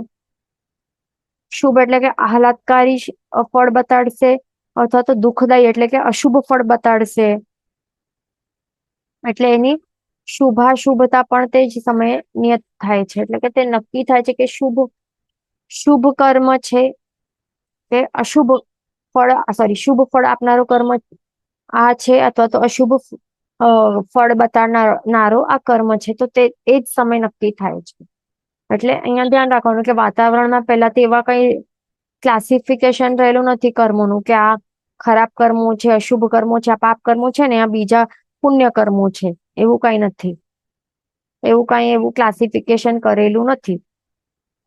શુભ એટલે કે આહલાદકારી ફળ બતાડશે, અથવા તો દુઃખદાયી એટલે કે અશુભ ફળ બતાડશે. એટલે એની શુભાશુભતા પણ તે જ સમયે નિયત થાય છે. એટલે કે તે નક્કી થાય છે કે શુભ કર્મ છે કે અશુભ શુભ ફળ આપનારો કર્મ આ છે, અથવા તો અશુભ ફળ બતાડનારો આ કર્મ છે. તો તે એ જ સમય નક્કી થાય છે. એટલે અહીંયા ધ્યાન રાખવાનું કે વાતાવરણમાં પહેલાથી એવા કઈ ક્લાસિફિકેશન રહેલું નથી કર્મોનું, કે આ ખરાબ કર્મો છે, અશુભ કર્મો છે, આ પાપ કર્મો છે ને આ બીજા પુણ્ય કર્મો છે, એવું કઈ નથી. એવું ક્લાસિફિકેશન કરેલું નથી.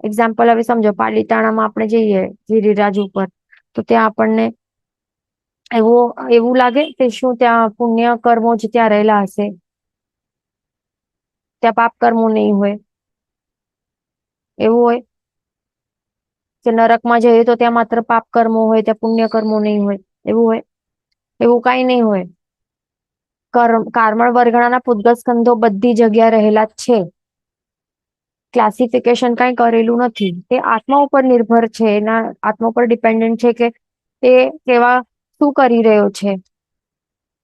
એક્ઝામ્પલ હવે સમજો, પાલીતાણામાં આપણે જઈએ ગિરિરાજ ઉપર, તો ત્યાં આપણને એવું લાગે કે શું ત્યાં પુણ્ય કર્મો જ ત્યાં રહેલા હશે, ત્યાં પાપ કર્મો નહીં હોય? એવું હોય કે નરકમાં જઈએ તો ત્યાં માત્ર પાપ કર્મો હોય, ત્યાં પુણ્ય કર્મો નહીં હોય? એવું હોય? એવું કઈ નહીં હોય. કારમળ વર્ગણાના પૂતગલ સ્કંધો બધી જગ્યા રહેલા જ છે. ક્લાસિફિકેશન કઈ કરેલું નથી. તે આત્મા ઉપર નિર્ભર છે, એના આત્મા ઉપર ડિપેન્ડન્ટ છે કે તે શું કરી રહ્યો છે.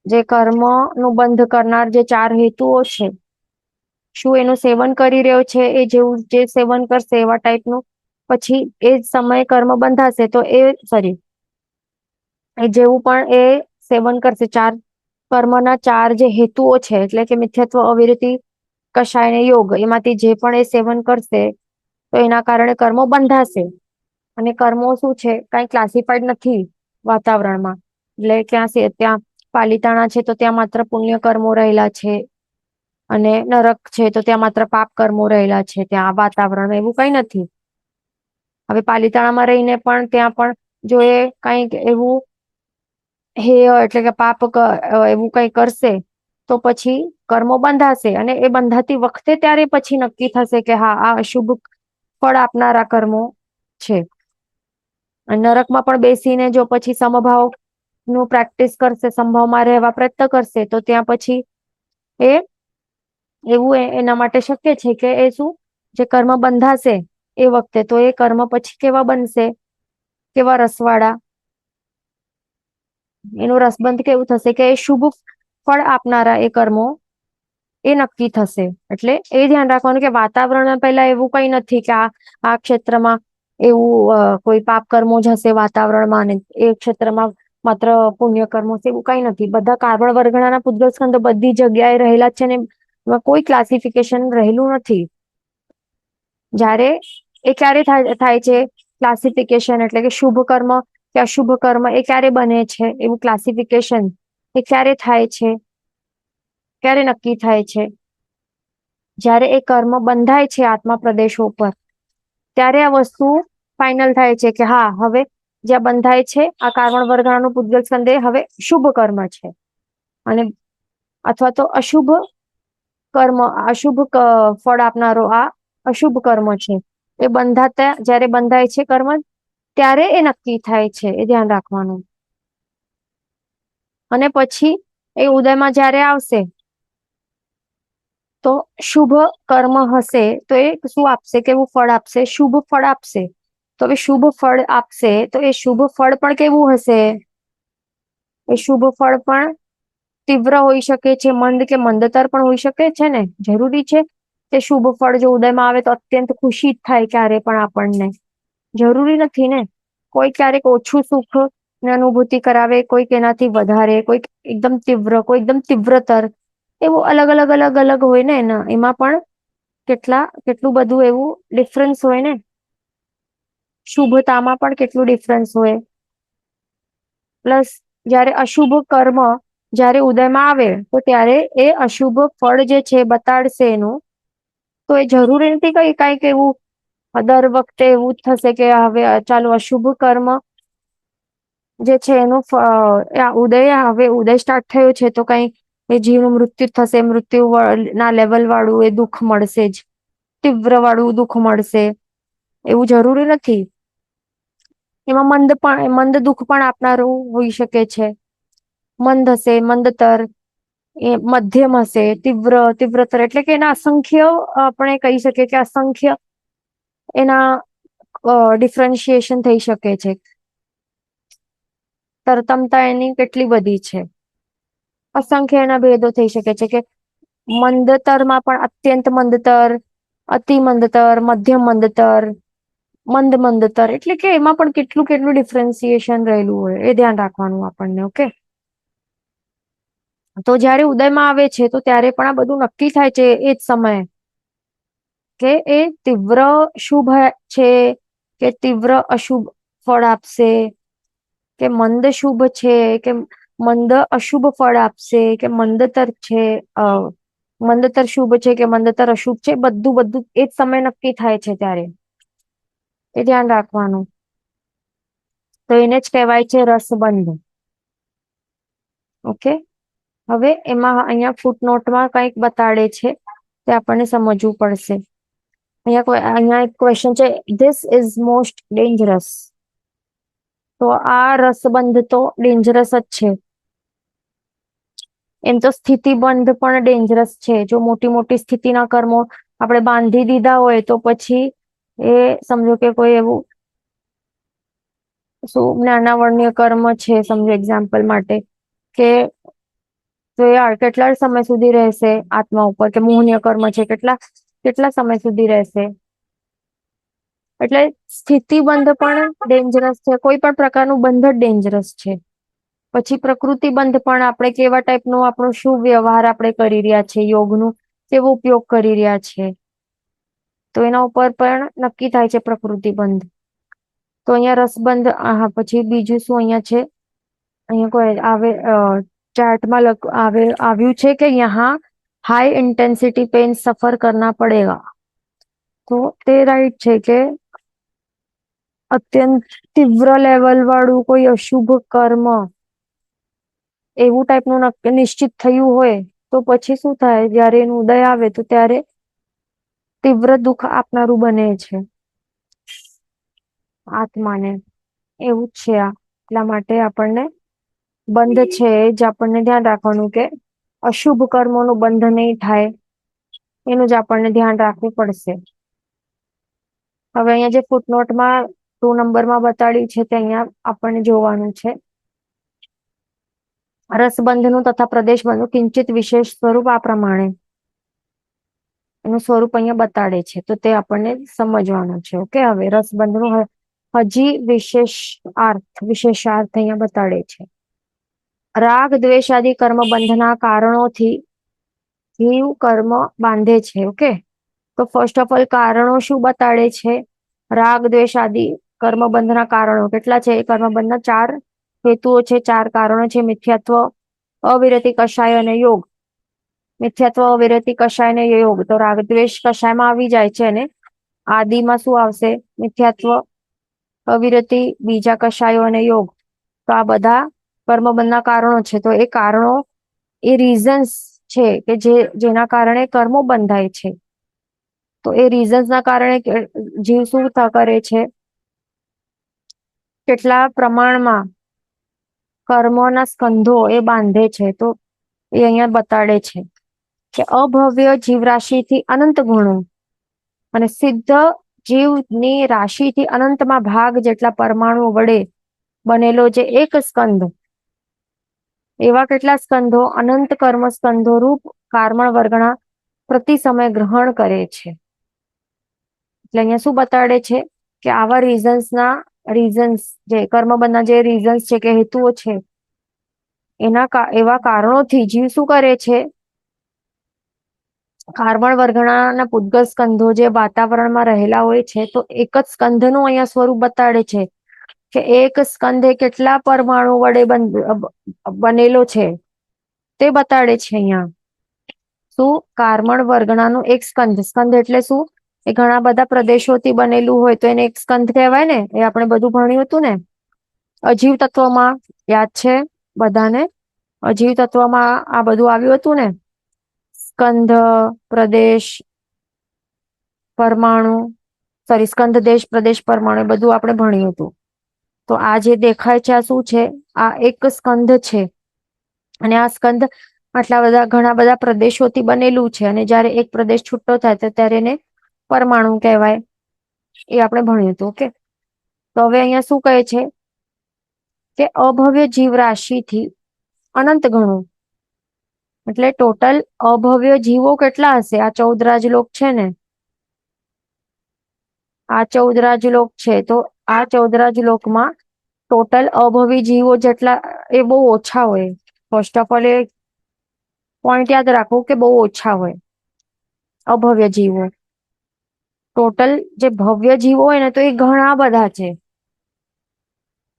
જે કર્મ નું બંધ કરનાર જે 4 હેતુઓ છે, શું એનું સેવન કરી રહ્યો છે? એ જેવું જે સેવન કરશે એવા ટાઈપનું પછી એ સમયે કર્મ બંધાશે તો એ જેવું પણ એ સેવન કરશે, કર્મના 4 જે હેતુઓ છે, એટલે કે મિથ્યત્વ, અવિરતિ, કષાય ને યોગ, એમાંથી જે પણ એ સેવન કરશે તો એના કારણે કર્મો બંધાશે. અને કર્મો શું છે? કઈ ક્લાસિફાઈડ નથી વાતાવરણમાં. એટલે ત્યાં પાલિતાણા છે તો ત્યાં માત્ર પુણ્ય કર્મો રહેલા છે, અને નરક છે તો ત્યાં માત્ર પાપ કર્મો રહેલા છે. ત્યાં વાતાવરણ એવું કઈ નથી. હવે પાલિતાણામાં રહીને પણ ત્યાં પણ જો એ કંઈક એવું હેય એટલે કે પાપ એવું કઈ કરશે તો પછી કર્મો બંધાશે, અને એ બંધાતી વખતે ત્યારે પછી નક્કી થશે કે હા આ અશુભ ફળ આપનારા કર્મો છે. અને નરકમાં પણ બેસીને જો પછી સમભાવ નું પ્રેક્ટિસ કરશે, સંભાવમાં રહેવા પ્રયત્ન કરશે, તો ત્યાં પછી એ એવું એના માટે શક્ય છે કે એ શું, જે કર્મ બંધાશે એ વખતે, તો એ કર્મ પછી કેવા બનશે, કેવા રસવાડા, એનું રસબંધ કેવું થશે કે શુભ ફળ આપનારા એ કર્મો એ નક્કી થશે. એટલે એ ધ્યાન રાખવાનું કે વાતાવરણ પહેલા એવું કઈ નથી કે આ ક્ષેત્રમાં એવું કોઈ પાપ કર્મો જ હશે વાતાવરણમાં, અને એ ક્ષેત્રમાં માત્ર પુણ્ય કર્મો છે, એવું કઈ નથી. બધા કાર્બન વર્ગણાના પૂતગલ સ્કંદ બધી જગ્યાએ રહેલા છે ને એમાં કોઈ ક્લાસિફિકેશન રહેલું નથી. જ્યારે એ ક્યારે થાય છે ક્લાસિફિકેશન, એટલે કે શુભ કર્મ કે અશુભ કર્મ એ ક્યારે બને છે, એવું ક્લાસિફિકેશન એ ક્યારે થાય છે, ક્યારે નક્કી થાય છે, જ્યારે એ કર્મ બંધાય છે આત્મા પ્રદેશો પર, ત્યારે આ વસ્તુ ફાઈનલ થાય છે કે હા હવે જ્યાં બંધાય છે આ કાર્બન વર્ગણાનું પૂતગલ સ્કંદ હવે શુભ કર્મ છે, અને અથવા તો અશુભ કર્મ, અશુભ ફળ આપનારો આ અશુભ કર્મ છે. એ બંધાતા જયારે બંધાય છે કર્મ ત્યારે એ નક્કી થાય છે, એ ધ્યાન રાખવાનું. અને પછી એ ઉદયમાં જયારે આવશે તો શુભ કર્મ હશે તો એ શું આપશે, કેવું ફળ આપશે, શુભ ફળ આપશે. તો હવે શુભ ફળ આપશે તો એ શુભ ફળ પણ કેવું હશે, એ શુભ ફળ પણ તીવ્ર હોઈ શકે છે, મંદ કે મંદતર પણ હોઈ શકે છે ને. જરૂરી છે કે શુભ ફળ જો ઉદયમાં આવે તો અત્યંત ખુશી જ થાય ક્યારે પણ આપણને, જરૂરી નથી ને. કોઈ ક્યારેક ઓછું સુખ ને અનુભૂતિ કરાવે, કોઈક એનાથી વધારે, કોઈક એકદમ તીવ્ર, કોઈ એકદમ તીવ્રતર, એવું અલગ અલગ અલગ અલગ હોય ને. એમાં પણ કેટલું બધું એવું ડિફરન્સ હોય ને, શુભતામાં પણ કેટલું ડિફરન્સ હોય. પ્લસ જયારે અશુભ કર્મ જયારે ઉદયમાં આવે તો ત્યારે એ અશુભ ફળ જે છે બતાડશે એનું, તો એ જરૂરી નથી કઈક એવું દર વખતે એવું જ થશે કે હવે ચાલો અશુભ કર્મ જે છે એનું ઉદય, હવે ઉદય સ્ટાર્ટ થયો છે તો કઈ એ જીવનું મૃત્યુ થશે, મૃત્યુ ના લેવલ વાળું એ દુઃખ મળશે જ, તીવ્ર વાળું દુઃખ મળશે, એવું જરૂરી નથી. એમાં મંદ દુઃખ પણ આપનારું હોઈ શકે છે. મંદ હશે, મંદતર, એ મધ્યમ હશે, તીવ્રતર, એટલે કે એના અસંખ્ય, આપણે કહી શકીએ કે અસંખ્ય એના ડિફરન્શિએશન થઈ શકે છે. તરતમતા એની કેટલી બધી છે, અસંખ્ય એના ભેદો થઈ શકે છે, કે મંદતરમાં પણ અત્યંત મંદતર, અતિ મંદતર, મધ્યમ મંદતર, મંદતર, એટલે કે એમાં પણ કેટલું કેટલું ડિફરન્સિએશન રહેલું હોય, એ ધ્યાન રાખવાનું આપણને. ઓકે, તો જયારે ઉદયમાં આવે છે તો ત્યારે પણ આ બધું નક્કી થાય છે એ જ સમયે, કે એ તીવ્ર શુભ છે કે તીવ્ર અશુભ ફળ આપશે, કે મંદ શુભ છે કે મંદ અશુભ ફળ આપશે, કે મંદતર છે, મંદતર શુભ છે કે મંદતર અશુભ છે, બધું એ જ સમય નક્કી થાય છે ત્યારે, એ ધ્યાન રાખવાનું. તો એને જ કહેવાય છે રસબંધ. ઓકે, હવે એમાં અહીંયા ફૂટનોટમાં કંઈક બતાડે છે તે આપણને સમજવું પડશે. અહીંયા એક ક્વેશ્ચન છે, ધીસ ઇઝ મોસ્ટ ડેન્જરસ. તો આ રસબંધ તો ડેન્જરસ જ છે. એમ તો સ્થિતિબંધ પણ ડેન્જરસ છે. જો મોટી મોટી સ્થિતિના કર્મો આપણે બાંધી દીધા હોય તો પછી એ સમજો કે કોઈ એવું શું જ્ઞાનાવર્ણ્ય કર્મ છે, સમજો એક્ઝામ્પલ માટે, કે તો એ કેટલા સમય સુધી રહેશે આત્મા ઉપર, કે મોહનીય કર્મ છે કેટલા સમય સુધી રહેશે. એટલે સ્થિતિ બંધ પણ ડેન્જરસ છે, કોઈ પણ પ્રકારનું બંધ જ ડેન્જરસ છે. પછી પ્રકૃતિ બંધ પણ, આપણે કેવા ટાઈપનું આપણું શું વ્યવહાર આપણે કરી રહ્યા છે, યોગનું કેવો ઉપયોગ કરી રહ્યા છે, તો એના ઉપર પણ નક્કી થાય છે પ્રકૃતિ બંધ. તો અહિયાં રસબંધ, પછી બીજું શું અહિયાં છે, અહીંયા કોઈ આવે ચાર્ટમાં આવ્યું છે કે યહાં हाई इंटेंसिटी पेन सफर करना पड़ेगा. તો તે રાઈટ છે કે અત્યંત તીવ્ર લેવલ વાળું કોઈ અશુભ કર્મ એવું ટાઈપનું નિશ્ચિત થયું હોય તો પછી શું થાય, જયારે એનું ઉદય આવે તો ત્યારે તીવ્ર દુઃખ આપનારું બને છે આત્માને. એવું જ છે આ. એટલા માટે આપણને બંધ છે એ જ આપણને ધ્યાન રાખવાનું કે અશુભ કર્મોનું બંધ નહીં થાય, એનું જ આપણને ધ્યાન રાખવું પડશે. હવે અહીંયા જે ફૂટનોટમાં 2 નંબરમાં બતાડ્યું છે તે અહીંયા આપણને જોવાનું છે. રસબંધનું તથા પ્રદેશબંધનું કિંચિત વિશેષ સ્વરૂપ આ પ્રમાણે, એનું સ્વરૂપ અહીંયા બતાડે છે તો તે આપણને સમજવાનું છે. ઓકે, હવે રસબંધનું હજી વિશેષાર્થ અહીંયા બતાડે છે. રાગ દ્વેષ આદિ કર્મ બંધના કારણોથી જીવ કર્મ બાંધે છે. ઓકે, તો ફર્સ્ટ ઓફ ઓલ કારણો શું બતાડે છે? રાગ દ્વેષ આદિ કર્મ બંધના કારણો કેટલા છે? કર્મ બંધના 4 હેતુઓ છે, 4 કારણો છે. મિથ્યાત્વ, અવિરતિ, કષાય અને યોગ. મિથ્યાત્વ, અવિરતિ, કષાય અને યોગ. તો રાગ દ્વેષ કષાયમાં આવી જાય છે અને આદિમાં શું આવશે? મિથ્યાત્વ, અવિરતિ, બીજા કષાયો અને યોગ. તો આ બધા કર્મબંધના કારણો છે. તો એ કારણો, એ રીઝન્સ છે કે જેના કારણે કર્મો બંધાય છે. તો એ રીઝન્સના કારણે જીવ શું કરે છે? કેટલા પ્રમાણમાં કર્મોના સ્કંધો એ બાંધે છે. તો એ અહીંયા બતાડે છે કે અભવ્ય જીવરાશિથી અનંત ગુણો અને સિદ્ધ જીવની રાશિથી અનંતમાં ભાગ જેટલા પરમાણુ વડે બનેલો જે એક સ્કંધ, એવા કેટલા સ્કંધો અનંત કર્મ સ્કંધો રૂપ કારમણ વર્ગણા પ્રતિ સમય ગ્રહણ કરે છે. એટલે અહીંયા શું બતાડે છે કે આવા રીઝન્સ જે કર્મબંધના જે રીઝન્સ છે કે હેતુઓ છે, એવા કારણોથી જીવ શું કરે છે? કાર્બન વર્ગણાના પૂતગલ સ્કંધો જે વાતાવરણમાં રહેલા હોય છે, તો એક જ સ્કંધનું અહીંયા સ્વરૂપ બતાડે છે કે એક સ્કંધ કેટલા પરમાણુ વડે બનેલો છે તે બતાડે છે અહીંયા. શું? કાર્બન વર્ગણાનું એક સ્કંધ એટલે શું? એ ઘણા બધા પ્રદેશોથી બનેલું હોય તો એને એક સ્કંધ કહેવાય ને. એ આપણે બધું ભણ્યું હતું ને અજીવ તત્વમાં, યાદ છે બધાને? અજીવ તત્વમાં આ બધું આવ્યું હતું ને, સ્કંધ, પ્રદેશ, પરમાણુ, સ્કંધ, દેશ, પ્રદેશ, પરમાણુ બધું આપણે ભણ્યું હતું. તો આ જે દેખાય છે આ શું છે? આ એક સ્કંધ છે અને આ સ્કંધ ઘણા બધા પ્રદેશોથી બનેલું છે અને જયારે એક પ્રદેશ છૂટો થાય તો ત્યારે એને પરમાણુ કહેવાય. એ આપણે ભણ્યું હતું. ઓકે, તો હવે અહીંયા શું કહે છે કે અભવ્ય જીવ રાશિથી અનંત ગણું, એટલે ટોટલ અભવ્ય જીવો કેટલા હશે? આ 14 રાજલોક છે ને, આ 14 રાજલોક છે. તો આ 14 રાજલોકમાં ટોટલ અભવી જીવો જેટલા એ બહુ ઓછા હોય. First of all A point યાદ રાખવું કે બહુ ઓછા હોય અભવ્ય જીવો. ટોટલ જે ભવ્ય જીવો હોય ને તો એ ઘણા બધા છે.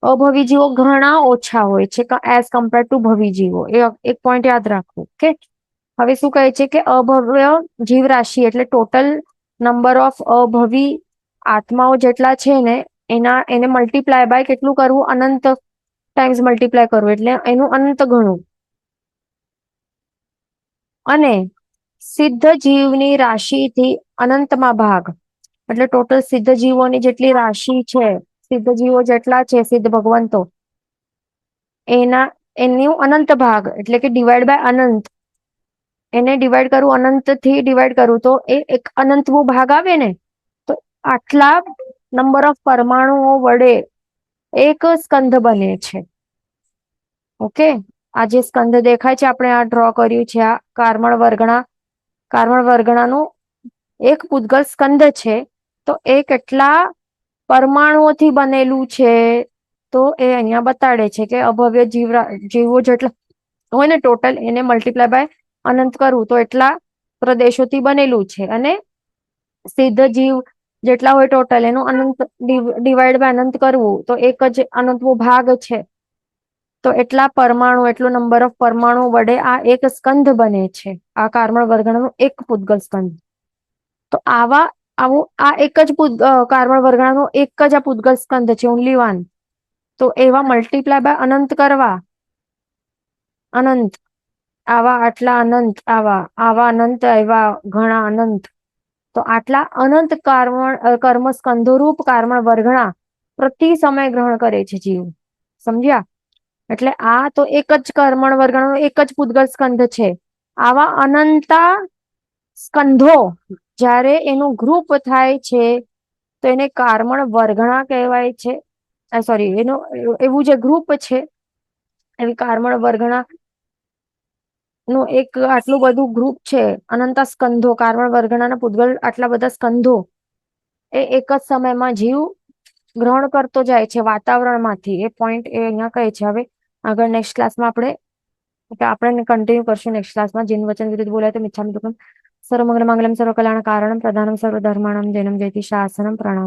અભવી જીવો ઘણા ઓછા હોય છે એઝ કમ્પેર ટુ ભવી જીવો. એ એક પોઈન્ટ યાદ રાખવું. ઓકે, હવે શું કહે છે કે અભવ્ય જીવ રાશિ એટલે ટોટલ નંબર ઓફ અભવી આત્માઓ જેટલા છે ને એને મલ્ટીપ્લાય બાય કેટલું કરવું? અનંત ટાઈમ્સ મલ્ટીપ્લાય કરવું, એટલે એનું અનંત ગણું. અને સિદ્ધ જીવની રાશિથી અનંતમાં ભાગ, એટલે ટોટલ સિદ્ધ જીવોની જેટલી રાશિ છે, સિદ્ધ જીવો જેટલા છે, સિદ્ધ ભગવંતો, એનું અનંત ભાગ એટલે કે ડિવાઈડ બાય અનંત. એને ડિવાઈડ કરું, અનંત થી ડિવાઈડ કરું તો એ એક અનંતમો ભાગ આવે ને, તો આટલા નંબર ઓફ પરમાણુઓ વડે એક સ્કંધ બને છે. ઓકે, આ જે સ્કંધ દેખાય છે આપણે આ ડ્રો કર્યું છે, આ કાર્બન વર્ગણાનું એક પૂતગલ સ્કંધ છે. તો એ કેટલા પરમાણુઓથી બનેલું છે? તો એ અહીંયા બતાડે છે કે અભવ્ય જીવો જેટલા હોય ને ટોટલ, એને મલ્ટીપ્લાય બાય અનંત કરવું તો એટલા પ્રદેશોથી બનેલું છે. અને સિદ્ધ જીવ જેટલા હોય ટોટલ એનું અનંત ડિવાઈડ બાય અનંત કરવું તો એક જ અનંતમો ભાગ છે. તો એટલા પરમાણુ, એટલો નંબર ઓફ પરમાણુ વડે આ એક સ્કંધ બને છે, આ કાર્બન વર્ગણનું એક પૂતગલ સ્કંધ. તો આવા આવું આ એક જ કાર્બન વર્ગણાનો એક જ આ પૂદગલ સ્કંધ છે, ઓનલી વન. તો એવા મલ્ટીપ્લાય બાય અનંત કરવા, અનંત આવા આટલા અનંત આવા અનંત એવા ઘણા અનંત, તો આટલા અનંત કર્મ સ્કંધોરૂપ કાર્બન વર્ગણા પ્રતિ સમય ગ્રહણ કરે છે જીવ. સમજ્યા? એટલે આ તો એક જ કર્મણ વર્ગણનો એક જ પૂદગલ સ્કંધ છે. આવા અનંતા સ્કંધો જ્યારે એનું ગ્રુપ થાય છે તો એને કાર્બન વર્ગણા કહેવાય છે. સોરી, એનું એવું જે ગ્રુપ છે એવી કાર્બન વર્ગણા નું એક આટલું બધું ગ્રુપ છે, અનંતા સ્કંધો, કાર્બન વર્ગણાના પૂદગલ આટલા બધા સ્કંધો એ એક જ સમયમાં જીવ ગ્રહણ કરતો જાય છે વાતાવરણમાંથી. એ પોઈન્ટ એ અહીંયા કહે છે. હવે આગળ નેક્સ્ટ ક્લાસમાં આપણે કન્ટિન્યુ કરશું. નેક્સ્ટ ક્લાસમાં જીન વચન વિરુદ્ધ બોલાય તો મિચ્છામિ દુક્કડમ. સર્વમંગલ માંગલ્યમ સર્વ કલ્યાણ કારણમ પ્રધાનમ સર્વ ધર્માણમ જૈનમ જયતિ શાસનમ પ્રણામ.